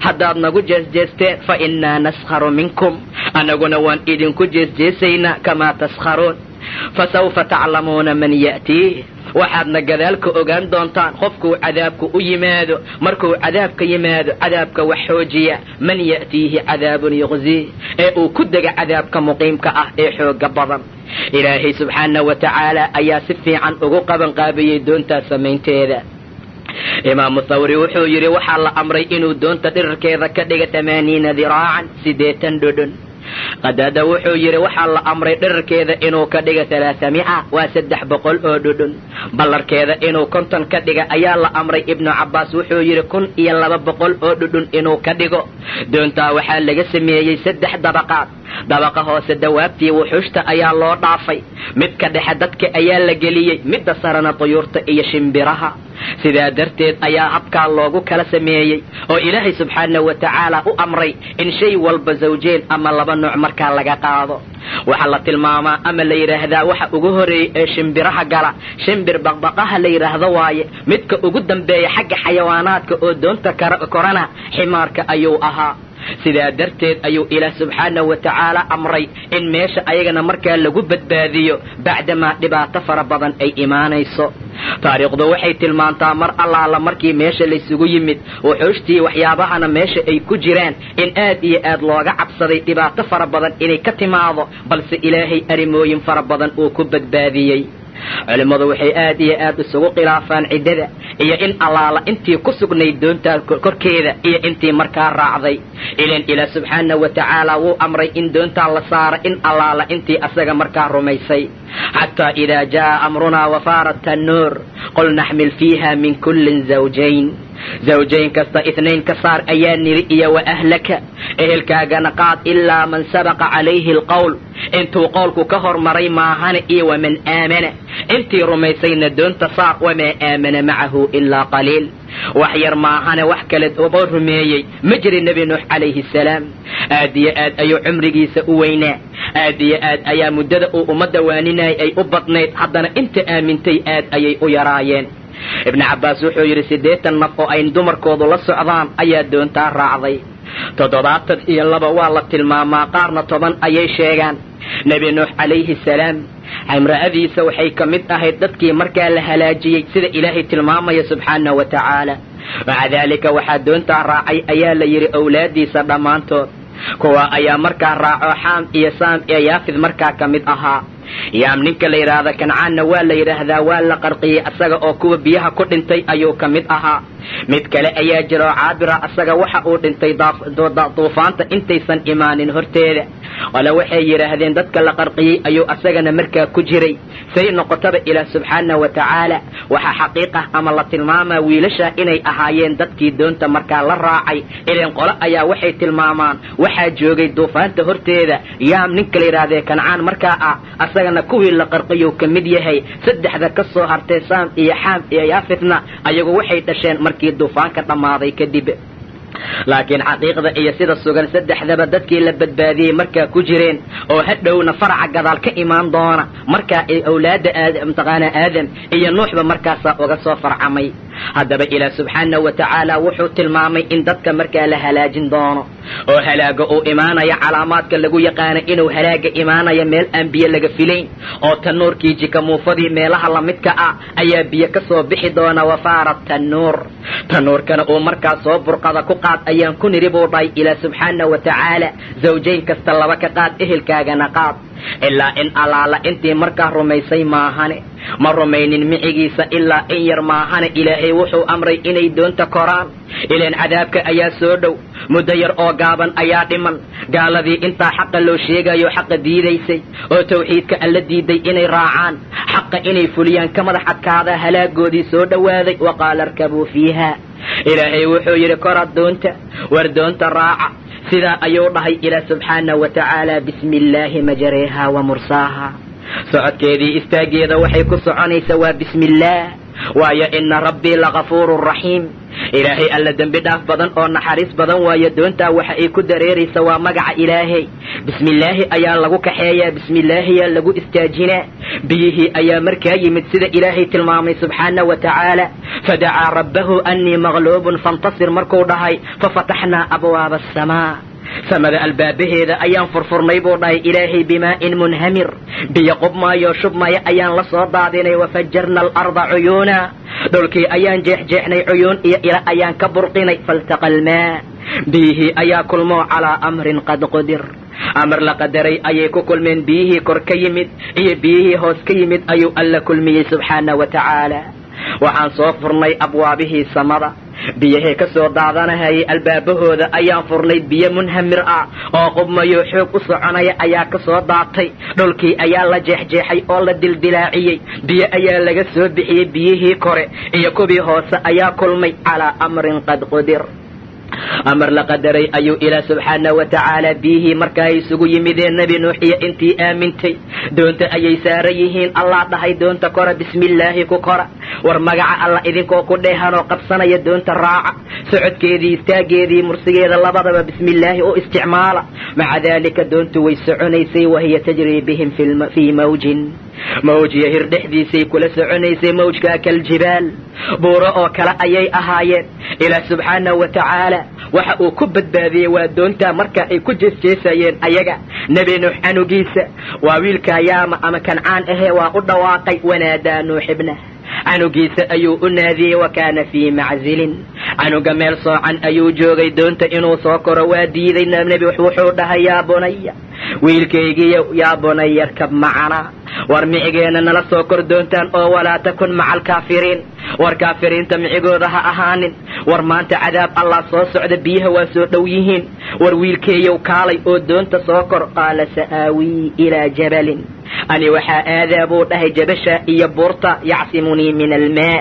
haddaad nagu jeesjeesteen fa innaa naskharu minkum annaguna waan idinku jeesjeesaynaa kamaa taskharuun fasawfa taclamuuna man ya'tiih waxaadna gadaalka ogaan doontaan qofkuu cadaabku u yimaado markuu cadaabka yimaado cadaabka wax xoojiya man ya'tiihi cadaabun yuqziih ee uu ku dega cadaabka muqiimka ah ee xooga badan ilaahay subxaanahu wa tacaala ayaa si fiican ugu qabanqaabiyey doontaa samaynteeda imaamu thawri wuxuu yidhi waxaa la amray inuu doonta dhirarkeeda ka dhiga 80 diraacan 80 dhudhun qadaada wuxuu yidhi waxaa la amray dhirarkeeda inuu ka dhiga 300 waa 300 oo dhudhun ballarkeeda inuu 50 ka dhiga ayaa la amray ibnu cabbaas wuxuu yidhi 1200 oo dhudhun inuu ka dhigo doontaa waxaa laga sameeyey 3 dabaqaad dabaqa hoose dawaabtii wuxuushta ayaa loo dhaafay midka dhexe dadka ayaa la geliyey midda sarana tuyuurta iyo shimbiraha sidaa darteed ayaa habkaa loogu kala sameeyey oo ilaahay subxaanahu wa tacaala u amray in shay walba zawjeen ama 2 nooc markaa laga qaado waxaa la tilmaamaa ama la yidhaahdaa waxa ugu horeeyey ee shimbiraha gala shimbir baqbaqaha la yidhaahdo waaye midka ugu dambeeya xagga xayawaanaadka oo doonta korana ximaarka ayuu ahaa sidaa darteed ayuu ilaah subxaanahu wa tacaala amray in meesha ayagana markaa lagu badbaadiyo bacdamaa dhibaato fara badan ay imaanayso taariikhdu waxay tilmaantaa mar allaala markii meesha laysugu yimid wuxuushtii waxyaabahana meesha ay ku jiraan in aad iyo aad looga cabsaday dhibaato fara badan inay ka timaado balse ilaahay arrimooyin fara badan uu ku badbaadiyey culimmadu waxay aad iyo aad isugu khilaafaan ciddada iyo in allaala intii ku sugnayd doontaa korkeeda iyo intii markaa raacday ilan ilaah subxaanahu wa tacaala wuu amray in doontaa la saaro in allaala intii asaga markaa rumaysay xataa idaa jaa amrunaa wafaarat tannuur qul naxmil fiiha min kullin zawjayn kasta 2 ka saar ayaa niri iyo wa ahlaka ehelkaagana qaad ilaa man sabaqa calayhi alqowl intuu qowlku ka hormaray maahane iyo waman aamana intii rumaysayna doonta saar wamaa aamana macahu ilaa qaliil wax yar maahane wax kale oo rumeeyey ma jiri nebi nuux calayhi salaam aad iyo aad ayuu cumrigiisa u weynaa aad iyo aad ayaa muddada uu ummadda waaninayay ay u badnayd haddana inta aamintay aad ayay u yaraayeen ibnu cabbaas wuxuu yidhi 80 naf oo ay dumarkoodu la socdaan ayaa doontaa raacday 72 waa la tilmaamaa qaarna 10 ayay sheegaan nebi nuux calayhi salaam imra'adiisa waxay ka mid ahayd dadkii markaa la halaajiyey sida ilaahay tilmaamaya subxaanahu wa tacaala maca daalika waxaa doontaa raacay ayaa la yidhi awlaadiisa dhammaantood kuwa ayaa markaa raaco xaam iyo saam iyo yaafid markaa ka mid ahaa yaam ninka la yidhaahda kancaanna waa la yidhaahdaa waa la qarqiyey asaga oo kuwa biyaha ku dhintay ayuu ka mid ahaa mid kale ayaa jiro caabira asaga waxa uu dhintay duufaanta intaysan imaanin horteeda wala waxay yidhaahdeen dadka la qarqiyey ayuu asagana markaa ku jiray say noqotaba ilaah subxaanahu wa tacaala waxaa xaqiiqah ama la tilmaamaa wiilasha inay ahaayeen dadkii doonta markaa la raacay ileen qole ayaa waxay tilmaamaan waxaa joogay duufaanta horteeda yaam ninka la yidhaahdee kancaan markaa ah asagana kuwii la qarqiyuu ka mid yahay 3 ka soo hartay saam iyo xaam iyo yaafidna ayagu waxay dhasheen markii duufaanka dhammaaday kadib laakiin xaqiiqda iyo sida sugan 3daba dadkii la badbaadiyey markaa ku jireen oo hadhowna faraca gadaal ka imaan doona markaa ay awlaada aadam iyo nuuxba markaasaa uga soo farcamay haddaba ilaah subxaanahu wa tacaala wuxuu tilmaamay in dadka markaa la halaajin doono oo halaaga uu imaanaya calaamaadka lagu yaqaana inuu halaaga imaanaya meel aan biyo laga filayn oo tanuurkii jikamuufadii meelaha lamidka ah ayaa biyo ka soo bixi doona wafaarat tanuurkana uu markaa soo burqada ku qaad ayaan ku niri buu dhahay ilaah subxaanahu wa tacaala zawjayn kasta 2 ka qaad ehelkaagana qaad ilaa in allaala intii markaa rumaysay maahane ma rumaynin micigiisa ilaa in yar maahane ilaahay wuxuu amray inay doonta koraan ilaan cadaabka ayaa soo dhow muddo yar oo gaaban ayaa dhiman gaaladii intaa xaqa loo sheegayo xaqa diidaysay oo tawxiidka alla diiday inay raacaan xaqa inay fuliyaan ka madax adkaada halaagoodii soo dhowaaday waqaala arkabuu fiiha ilaahay wuxuu yidhi koraad doonta war doonta raaca sidaa ayuu dhahay ilaah subxaanahu wa tacaala bismi illaahi majreeha wa mursaaha socodkeedii istaageeda waxay ku soconaysa waa bismillaah waayo ina rabbii lagafuurun raxiim ilaahay alla dembi dhaaf badan oo naxariis badan waayo doontaa waxa ay ku dareeraysa waa magaca ilaahay bismillaahi ayaa lagu kaxeeyaa bismillaahiyaa lagu istaajinaa biyihii ayaa markaa yimid sida ilaahay tilmaamay subxaana wa tacaala fadacaa rabbahu annii maqluubun fantasir markuu dhahay fafataxnaa abwaaba asamaa samada albaabaheeda ayaan furfurnay buu dhahay ilaahay bimaa'in munhamir biyo qubmaayo shubmaya ayaan la soo daadinay wafajarna alarda cuyuuna dhulkii ayaan jeexjeexnay cuyuun iyo ila ayaan ka burqinay faltaqa almaa biyihii ayaa kulmoo calaa amrin qad qudir amar la qadaray ayay ku kulmeen biyihii kor ka yimid iyo biyihii hoos ka yimid ayuu alla kulmiyey subxaana wa tacaala waxaan soo furnay abwaabihii samada biyahee ka soo daadanahayay albaabahooda ayaan furnay biyo munhamir ah oo qubmayo xoog u soconaya ayaa ka soo daatay dhulkii ayaa la jeexjeexay oo la dildilaaciyey biyo ayaa laga soo bixiyey biyihii kore iyo kuwii hoose ayaa kulmay calaa amrin qad qudir amar la qadaray ayuu ilaah subxaana wa tacaala biyihii markaa isugu yimideen nebi nuux iyo intii aamintay doonta ayay saaran yihiin allah dhahay doonta kora bismillaahi ku kora war magaca alla idinkoo ku dheehanoo qabsanaya doonta raaca socodkeedii istaageedii mursigeeda labadaba bismillaahi u isticmaala maca daalika doontu way soconaysay wahiya tajrii bihim fii mawjin mawjiya hir dhexdiisay kula soconaysay mawjkaa kaljibaal buuro oo kale ayay ahaayeen ilaah subxaana wa tacaala waxa uu ku badbaadiyey waa doontaa marka ay ku jeesjeesayeen ayaga nebi nuux canugiisa waa wiilkaa yaama ama kancaan ahee waa u dhawaaqay wanaadaa nuux ibnah canugiisa ayuu u naadiyey wa kaana fii maczilin canuga meel soocan ayuu joogay doonta inuu soo koro waa diiday nebi wuxuu dhahay yaa bunaya wiilkaygiiyo yaa bunaya arkab macana war micigeena nala soo kor doontaan oo walaa takun maca alkaafiriin war kaafiriinta micigooda ha ahaanin war maanta cadaab allah soo socda biyaha waa soo dhow yihiin war wiilkeeyow kaalay oo doonta soo kor qaala sa'aawii ilaa jabalin ani waxaa aadaa buu dhahay jabasha iyo buurta yacsimunii min almaa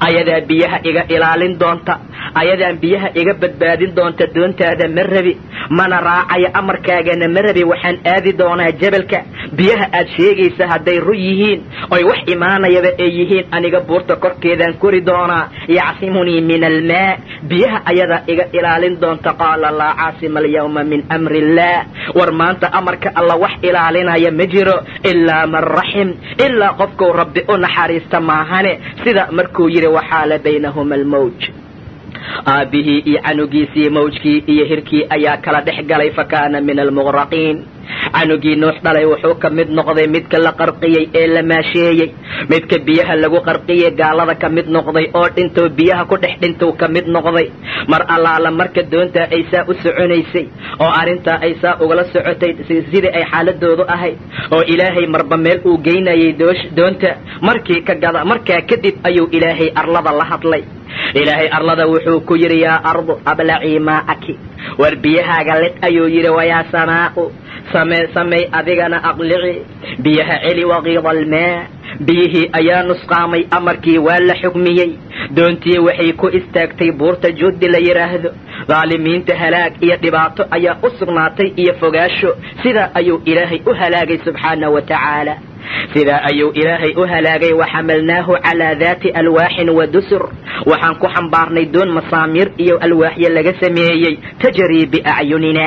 ayadaa biyaha iga ilaalin doonta ayadaan biyaha iga badbaadin doonta doontaada ma rabi mana raacaya amarkaagana ma rabi waxaan aadi doonaa jabalka biyaha aad sheegaysa hadday ru yihiin oy wax imaanayaba ay yihiin aniga buurta korkeedaan kori doonaa yacsimunii min almaa biyaha ayadaa iga ilaalin doonta qaala laa caasima alyawma min amri illaah war maanta amarka alla wax ilaalinaya ma jiro ilaa man raxim ilaa qofkuu rabbi u naxariista maahane sida markuu yidhi waxaala baynahuma almawj aabbihii iyo canugiisii mawjkii iyo hirkii ayaa kala dhex galay fa kaana min almughraqiin canugii nuux dhalay wuxuu ka mid noqday midka la qarqiyey ee la maasheeyey midka biyaha lagu qarqiyey gaalada ka mid noqday oo dhintow biyaha ku dhex dhintow ka mid noqday mar allaala marka doontaa ay saa u soconaysay oo arrintaa ay saa ugala socotay sidii ay xaaladoodu ahayd oo ilaahay marba meel uu geynayay doonta markaa kadib ayuu ilaahay arlada la hadlay ilaahay arlada wuxuu ku yidhi yaa ardu ablacii maa'aki war biyahaaga lid ayuu yidhi wayaa samaa'u samey adigana aqlici biyaha celi waqiida almaa biyihii ayaa nusqaamay amarkii waa la xukmiyey doontii waxay ku istaagtay buurta juudi la yidhaahdo dhaalimiinta halaag iyo dhibaato ayaa u sugnaatay iyo fogaasho sidaa ayuu ilaahay u halaagay subxaana wa tacaala sidaa ayuu ilaahay u halaagay waxamalnaahu calaa daati alwaaxin wa dusur waxaan ku xambaarnay doon masaamiir iyo alwaaxyo laga sameeyey tajrii biacyunina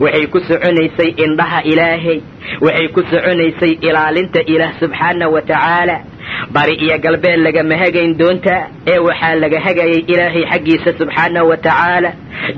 waxay ku soconaysay indhaha ilaahay waxay ku soconaysay ilaalinta ilaah subxaana wa tacaala bari iyo galbeed lagama hagayn doonta ee waxaa laga hagayay ilaahay xaggiisa subxaana wa tacaala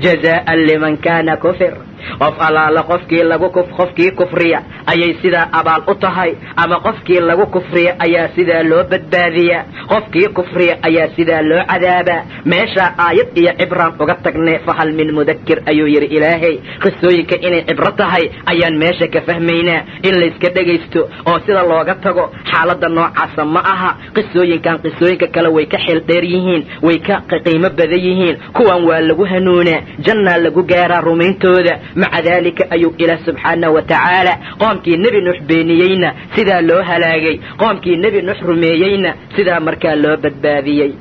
jazaa'an liman kaana kufir qof allaala qofkii kufriya ayay sidaa abaal u tahay ama qofkii lagu kufriya ayaa sidaa loo badbaadiyaa qofkii kufriya ayaa sidaa loo cadaabaa meeshaa aayad iyo cibraan uga tagnay fahal min mudakir ayuu yidhi ilaahay qisooyinka inay cibro tahay ayaan meesha ka fahmaynaa in layska dhegaysto oo sida looga tago xaaladda noocaasa ma aha qisooyinka kale way ka xeel dheer yihiin way ka qiimo badan yihiin kuwan waa lagu hanuunaa jannaa lagu gaaraa rumayntooda maca daalika ayuu ilaah subxaana wa tacaala qoomkii nebi nuux beeniyeyna sidaa loo halaagay qoomkii nebi nuux rumeeyeyna sidaa markaa loo badbaadiyey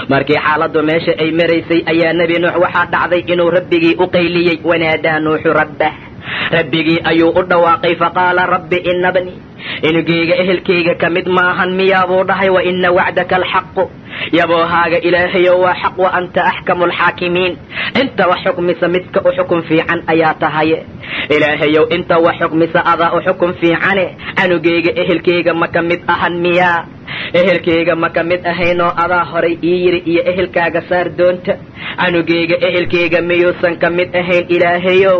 markii xaaladdu meesha ay maraysay ayaa nebi nuux waxaa dhacday inuu rabbigii u qayliyey wanaadaa nuuxu rabbah rabbigii ayuu u dhawaaqay faqaala rabbi ina bnii inugeyga ehelkayga ka mid maahan miyaa buu dhahay wa ina wacdaka alxaqu yaboohaaga ilaahayo waa xaq wa anta axkamu alxaakimiin inta wax xukmisa midka u xukun fiican ayaa tahaye ilaahayow inta wax xukmisa adaa u xukun fiicane anugeyga ehelkayga ma ka mid ahan miyaa ehelkayga ma ka mid ahaynoo adaa horay ii yidhi iyo ehelkaaga saar doonta anugeyga ehelkayga miyuusan ka mid ahayn ilaahayow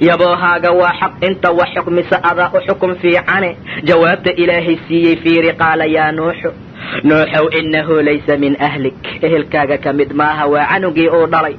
yaboohaaga waa xaq inta wax xukmisa adaa u xukun fiicane jawaabta ilaahay siiyey fiiri qaala yaa nuuxow inahu laysa min ahlik ehelkaaga ka mid maaha waa canugii uu dhalay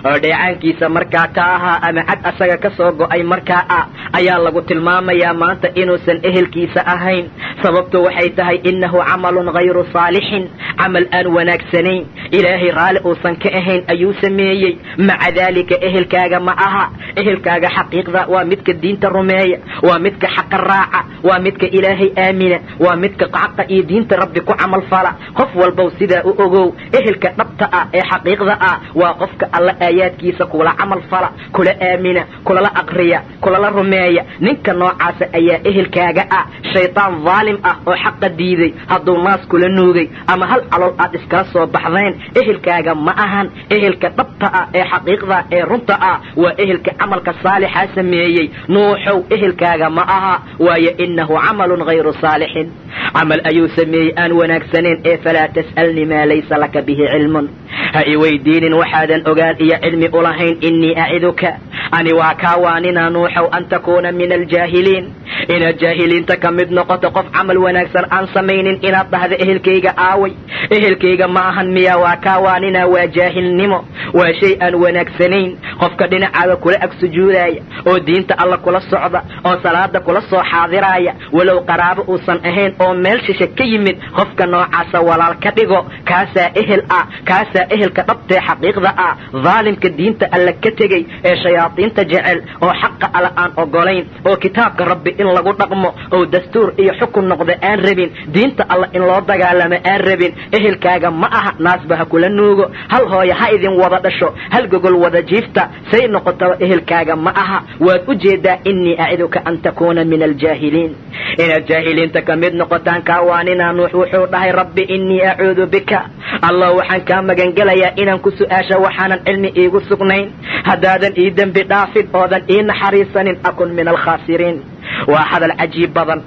oo dheecaankiisa markaa ka ahaa ama cad asaga ka soo go'ay markaa ah ayaa lagu tilmaamayaa maanta inuusan ehelkiisa ahayn sababtu waxay tahay innahu camalun hayru saalixin camal aan wanaagsanayn ilaahay raalli uusan ka ahayn ayuu sameeyey maca daalika ehelkaaga ma aha ehelkaaga xaqiiqda waa midka diinta rumeeya waa midka xaqa raaca waa midka ilaahay aamina waa midka xaqa iyo diinta rabbi ku camal fala qof walbow sidaa u ogow ehelka dhabta ah ee xaqiiqda ah waa qofka alla aayaadkiisa kula camal fala kula aamina kulala aqriya kulala rumeeya ninka noocaasa ayaa ehelkaaga ah shaytaan dhaalim ah oo xaqa diiday hadduu naas kula nuugay ama hal calool aad iskala soo baxdeen ehelkaaga ma ahan ehelka dhabta ah ee xaqiiqda ee runta ah waa ehelka camalka saalixa sameeyey nuuxow ehelkaaga ma aha waayo innahu camalun hayru saalixin camal ayuu sameeyey aan wanaagsaneyn ee falaa tas'alnii maa laysa laka bihi cilmun ha i weydiinin waxaadan ogaan iyo cilmi ulahayn innii aciduka ani waa kaa waaninaa nuuxow an takuuna min aljaahiliin inaad jaahiliinta ka mid noqoto qof camal wanaagsan aan samaynin inaad dhahda ehelkayga aaway ehelkayga ma ahan miyaa waa kaa waaninaa waa jaahilnimo waa shay aan wanaagsanayn qofka dhinacaaga kula ag sujuudaaya oo diinta alla kula socda oo salaada kula soo xaadiraaya walow qaraabo uusan ahayn oo meel shishe ka yimid qofka noocaasa walaal ka dhigo kaasaa ehel ah kaasaa ehelka dhabtee xaqiiqda ah dhaalimka diinta alla ka tegey ee shayaadiinta jecel oo xaqa alla aan ogolayn oo kitaabka rabbi in lagu dhaqmo oo dastuur iyo xukun noqda aan rabin diinta alla in loo dagaalamo aan rabin ehelkaaga ma aha naasba ha kula nuugo hal hooya ha idin wada dhasho hal gogol wada jiifta say noqotaba ehelkaaga ma aha waad u jeedaa innii aciduka an takuuna min aljaahiliin inaad jaahiliinta ka mid noqotaan kaa waaninaa nuux wuxuu dhahay rabbi innii acuudu bika allah waxaan kaa magangelayaa inaan ku su'aasha waxaanan cilmi iigu sugnayn haddaadan ii dembi dhaafin oodan ii naxariisanin akun min alkhaasiriin waa hadal cajiib badan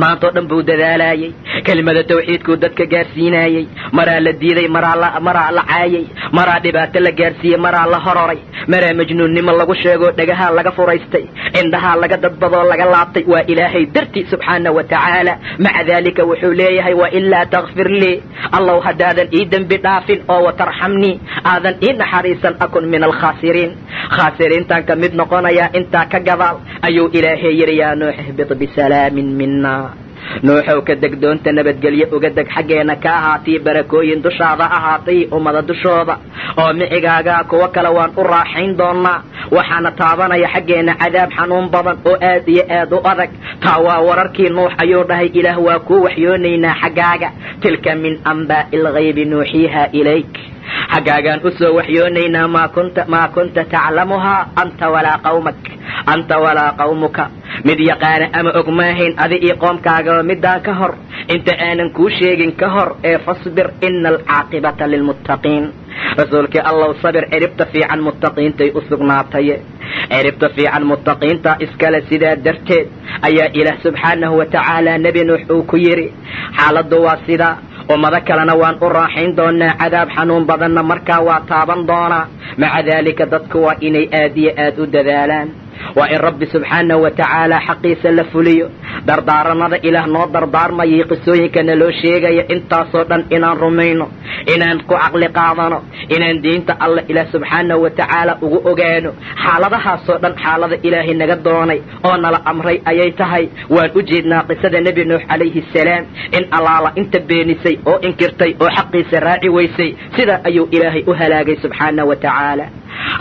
maantoo dhan buu dadaalayey kelimada tawxiidkuu dadka gaarsiinayey maraa la diiday maraa la caayay maraa dhibaato la gaarsiiyey maraa la hororay maraa majnuunnimo lagu sheegoo dhagahaa laga furaystay indhahaa laga dadbadoo laga laabtay waa ilaahay dartii subxaana wa tacaala maca daalika wuxuu leeyahay wailaa takfir lii allow haddaadan ii dembi dhaafin oo watarxamnii aadan ii naxariisan akun min alkhaasiriin khaasiriintaan ka mid noqonayaa intaa ka gadaal ayuu ilaahay yidhi yaa nuux ihbit bisalaamin mina nuuxow ka deg doonta nabadgelyo uga deg xaggeena ka ahaatii barakooyin dushaada ahaatay ummada dushooda oo micigaagaa kuwo kale waan u raaxayn doonaa waxaana taabanaya xaggeena cadaab xanuun badan oo aad iyo aad u adag taa waa wararkii nuux ayuu dhahay ilaah waa kuu waxyoonaynaa xaggaaga tilka min anbaa'i alghaybi nuuxiiha ilayk xaggaagaan u soo waxyoonaynaa maa kunta taclamuhaa anta walaa qawmuka mid yaqaana ama og maahayn adi io qoomkaagaba midaan ka hor inta aanan kuu sheegin ka hor ee fasbir ina alcaaqibata lilmuttaqiin rasuulkii allow sabir ciribta fiican muttaqiintay u sugnaataye ciribta fiican muttaqiinta iskale sidaa darteed ayaa ilaah subxaanahu wa tacaala nebi nuux uu ku yidhi xaaladdu waa sidaa ummado kalena waan u raaxayn doonaa cadaab xanuun badanna markaa waa taaban doonaa maca daalika dadku waa inay aad iyo aad u dadaalaan waa in rabbi subxaanahu wa tacaala xaqiisa la fuliyo dardaaranada ilaah noo dardaarmayay qisooyinkana loo sheegaya intaasoo dhan inaan rumayno inaan ku caqli qaadano inaan diinta alla ilaah subxaanahu wa tacaala ugu ogaano xaaladahaasoo dhan xaalada ilaahay naga doonay oo nala amray ayay tahay waan u jeednaa qisada nebi nuux calayhi salaam in allaala inta beenisay oo inkirtay oo xaqiisa raaci weysay sidaa ayuu ilaahay u halaagay subxaanahu wa tacaala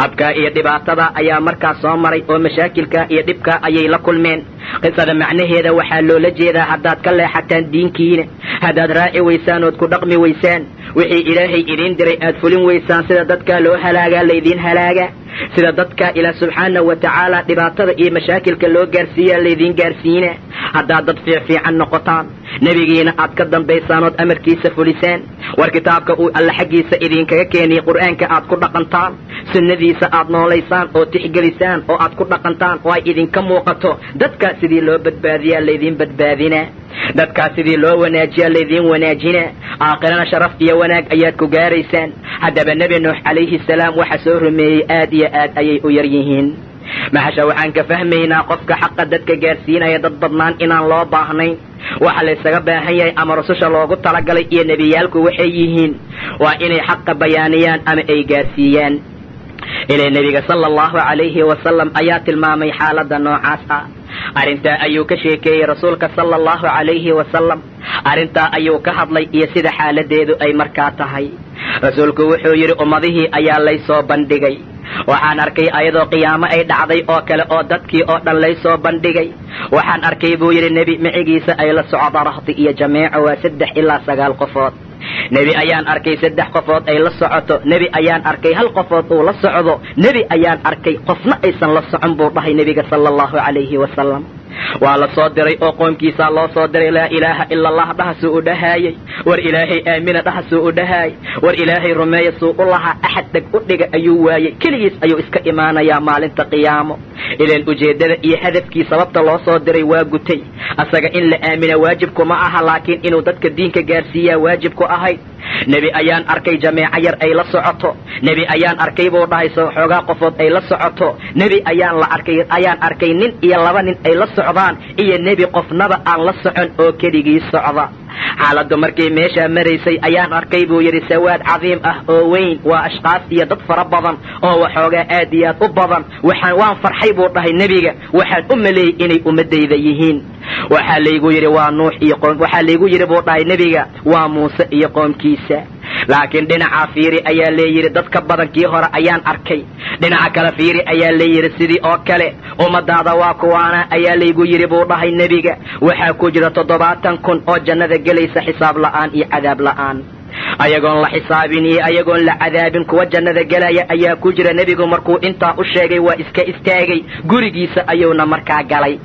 abkaa iyo dhibaatada ayaa markaa soo maray oo mashaakilkaa iyo dhibkaa ayay la kulmeen qisada macnaheeda waxaa loola jeedaa haddaad ka leexataan diinkiina haddaad raaci weysaan ood ku dhaqmi weysaan wixii ilaahay idiin diray aad fulin weysaan sida dadkaa loo halaagaa laydiin halaagaa sida dadka ilaah subxaanahu wa tacaala dhibaatada iyo mashaakilka loo gaarsiiyaa laydin gaarsiina haddaad dad fiican noqotaan nebigiina aad ka dambaysaan ood amarkiisa fulisaan war kitaabka uu alla xaggiisa idinkaga keeniyay qur'aanka aad ku dhaqantaan sunnadiisa aad noolaysaan oo tixgelisaan oo aad ku dhaqantaan oo ay idinka muuqato dadkaa sidii loo badbaadiyaa laydin badbaadinaa dadkaa sidii loo wanaajiyaa laydin wanaajinaa aakhirana sharaf iyo wanaag ayaad ku gaaraysaan haddaba nebi nuux calayhi salaam waxa soo rumeeyey aad iyo aad ayay u yar yihiin maxasha waxaan ka fahmaynaa qofka xaqa dadka gaarsiinaya dad badnaan inaan loo baahnayn waxa laysaga baahan yahay ama rususha loogu talagalay iyo nebiyaalku waxay yihiin waa inay xaqa bayaaniyaan ama ay gaarsiiyaan ilaa nebiga sala allahu calayhi wasalam ayaa tilmaamay xaaladda noocaas ah arrintaa ayuu ka sheekeeyey rasuulka sala allahu calayhi wasalam arrintaa ayuu ka hadlay iyo sida xaaladeedu ay markaa tahay rasuulku wuxuu yidhi ummadihii ayaa laysoo bandhigay waxaan arkay ayadoo qiyaamo ay dhacday oo kale oo dadkii oo dhan laysoo bandhigay waxaan arkay buu yidhi nebi micigiisa ay la socdo rahdi iyo jameeco waa 3 ilaa 9 qofood nebi ayaan arkay 3 qofood ay la socoto nebi ayaan arkay 1 qofood uu la socdo nebi ayaan arkay qofna aysan la socon buu dhahay nebiga sala allahu calayhi wasalam waa la soo diray oo qoomkiisaa loo soo diray laa ilaaha ila allah dhahasuu u dhahaayey war ilaahay aamina dhahasuu u dhahaayey war ilaahay rumeeya suu u lahaa axad dheg u dhiga ayuu waayey keligiis ayuu iska imaanayaa maalinta qiyaamo ilaan ujeeddada iyo hadafkii sababta loo soo diray waa gutay asaga in la aamina waajibku ma aha laakiin inuu dadka diinka gaarsiiyaa waajibku ahayd nebi ayaan arkay jameeco yar ay la socoto nebi ayaan arkay buu dhahay soo xoogaa qofood ay la socoto nebi ayaan arkay nin iyo 2 nin ay la socdaan iyo nebi qofnaba aan la socon oo keligii socda xaaladdu markay meeshaa maraysay ayaan arkay buu yidhi sawaad cadiim ah oo weyn waa ashqaas iyo dad fara badan oo waxoogaa aad iyo aad u badan waan farxay buu dhahay nebiga waxaan u maleeyey inay ummadayda yihiin waxaa laygu yidhi waa nuux iyo qoom waxaa laygu yidhi buu dhahay nebiga waa muuse iyo qoomkiisa laakiin dhinaca fiiri ayaa leeyidhi dadka badankii hore ayaan arkay dhinaca kale fiiri ayaa leeyidhi sidii oo kale ummadaada waa kuwaana ayaa laygu yidhi buu dhahay nebiga waxaa ku jira 70,000 oo jannada gelaysa xisaab la'aan iyo cadaab la'aan ayagoon la xisaabin iyo ayagoon la cadaabin kuwa jannada gelaya ayaa ku jira nebigu markuu intaa u sheegay waa iska istaagay gurigiisa ayuuna markaa galay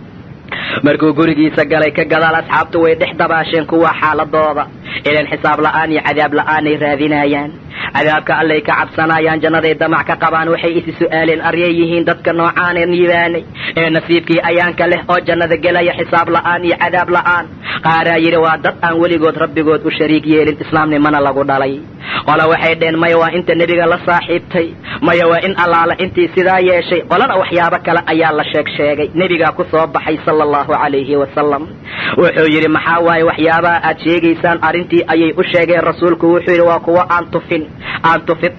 markuu gurigiisa galay ka gadaal asxaabtu way dhex dabaasheen kuwa xaaladooda ilaan xisaab la'aan iyo cadaab la'aanay raadinayaan cadaabka allay ka cabsanayaan jannaday damac ka qabaan waxay isi su'aaleen aryay yihiin dadka noocaane niibaanay ee nasiibkii ayaanka leh oo jannada gelaya xisaab la'aan iyo cadaab la'aan qaaraa yidhi waa dad aan weligood rabbigood u shariik yeelin islaamnimana lagu dhalay qola waxay dheen maya waa inta nebiga la saaxiibtay maya waa in allaala intii sidaa yeeshay qolana waxyaabo kale ayaa la sheegay nebigaa ku soo baxay sala allahu calayhi wasalam wuxuu yidhi maxaa waaye waxyaabaha aad sheegaysaan arrintii ayay u sheegeen rasuulku wuxuu yidhi waa kuwa aan tufin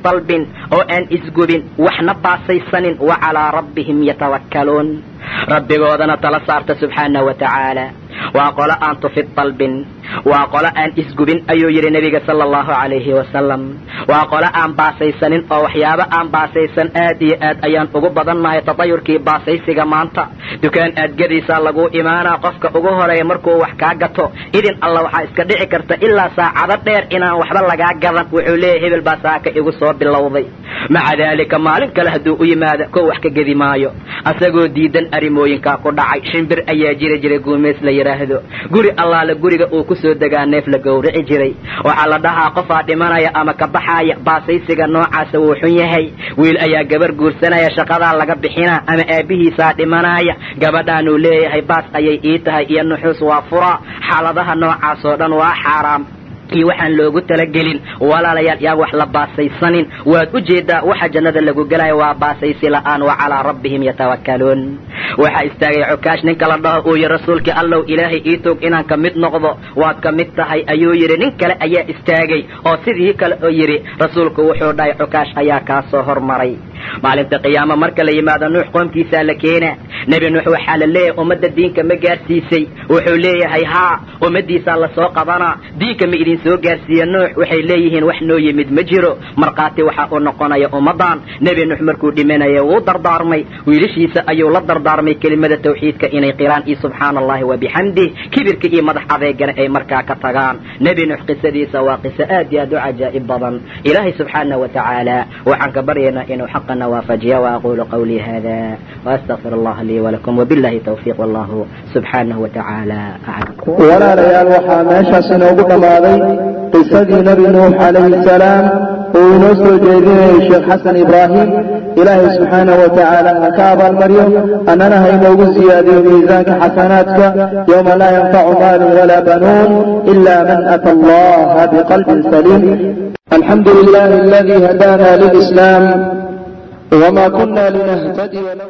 dalbin oo aan isgubin waxna baasaysanin wa calaa rabbihim yatawakkaluun rabbigoodana tala saarta subxaanahu wa tacaala waa qolo aan tufid dalbin waa qolo aan isgubin ayuu yidhi nebiga sala allahu calayhi wasalam waa qolo aan baasaysanin oo waxyaabo aan baasaysan aad iyo aad ayaan ugu badannahay tatayurkii baasaysiga maanta dukaan aad gadaysaa laguu imaanaa qofka ugu horeeya markuu wax kaa gato idin alla waxaa iska dhici karta ilaa saacado dheer inaan waxba lagaa gadan wuxuu leeyahay hebel baa saaka igu soo bilowday maca daalika maalin kale hadduu u yimaado kow wax ka gedi maayo asagoo diidan arrimooyinkaa ku dhacay shimbir ayaa jiray guumeys la yidhaahdo guri allaala guriga uu ku soo degaa neef la gowrici jiray waxaa la dhahaa qofaa dhimanaya ama ka baxaaya baasaysiga noocaasa wuu xun yahay wiil ayaa gabar guursanaya shaqadaa laga bixinaa ama aabbihiisaa dhimanaya gabadhaanuu leeyahay baas ayay ii tahay iyo nuxuus waa fura xaaladaha noocaas oo dhan waa xaaraam iyo waxaan loogu talagelin walaalayaal yaan wax la baasaysanin waad u jeedaa waxa jannada lagu gelaya waa baasaysi la'aan wa calaa rabbihim yatawakkaluun waxaa istaagay cukaash ninka la dhaho uu yidhi rasuulkii allow ilaahay ii toog inaan ka mid noqdo waad ka mid tahay ayuu yidhi nin kale ayaa istaagay oo sidii kale oo yidhi rasuulku wuxuu dhahay cukaash ayaa kaa soo hormaray maalinta qiyaama marka la yimaado nuux qoomkiisaa la keenaa nebi nuux waxaa la leeyahay ummadda diinka ma gaarsiisay wuxuu leeyahay haa ummaddiisaa la soo qabanaa diinka ma idin soo gaarsiiya nuux waxay leeyihiin wax noo yimid ma jiro markhaati waxaa uu noqonaya ummaddan nebi nuux markuu dhimanaya wuu dardaarmay wiilashiisa ayuu la dardaarmay kelimada tawxiidka inay qiraan iyo subxaana allahi wa bixamdih kibirka iyo madax adeegana ay markaa ka tagaan nebi nuux qisadiisa waa qiso aad iyo aad u cajaa'ib badan ilaahay subxaanahu wa tacaala waxaan ka baryaynaa inuu xaq توفيقنا وافجيا. وأقول قولي هذا وأستغفر الله لي ولكم وبالله التوفيق والله سبحانه وتعالى أعلم. ولا ليال وحا ماشا سنوبك ماضي قصة نبي نوح عليه السلام ونسو جيدين الشيخ حسن إبراهيم إلهي سبحانه وتعالى كعب المريم أننا هيموغ زيادة ميزانك حسناتك يوم لا ينفع مال ولا بنون إلا من أتى الله بقلب سليم. الحمد لله الذي هدانا للإسلام وما كنا لنهتدي لولا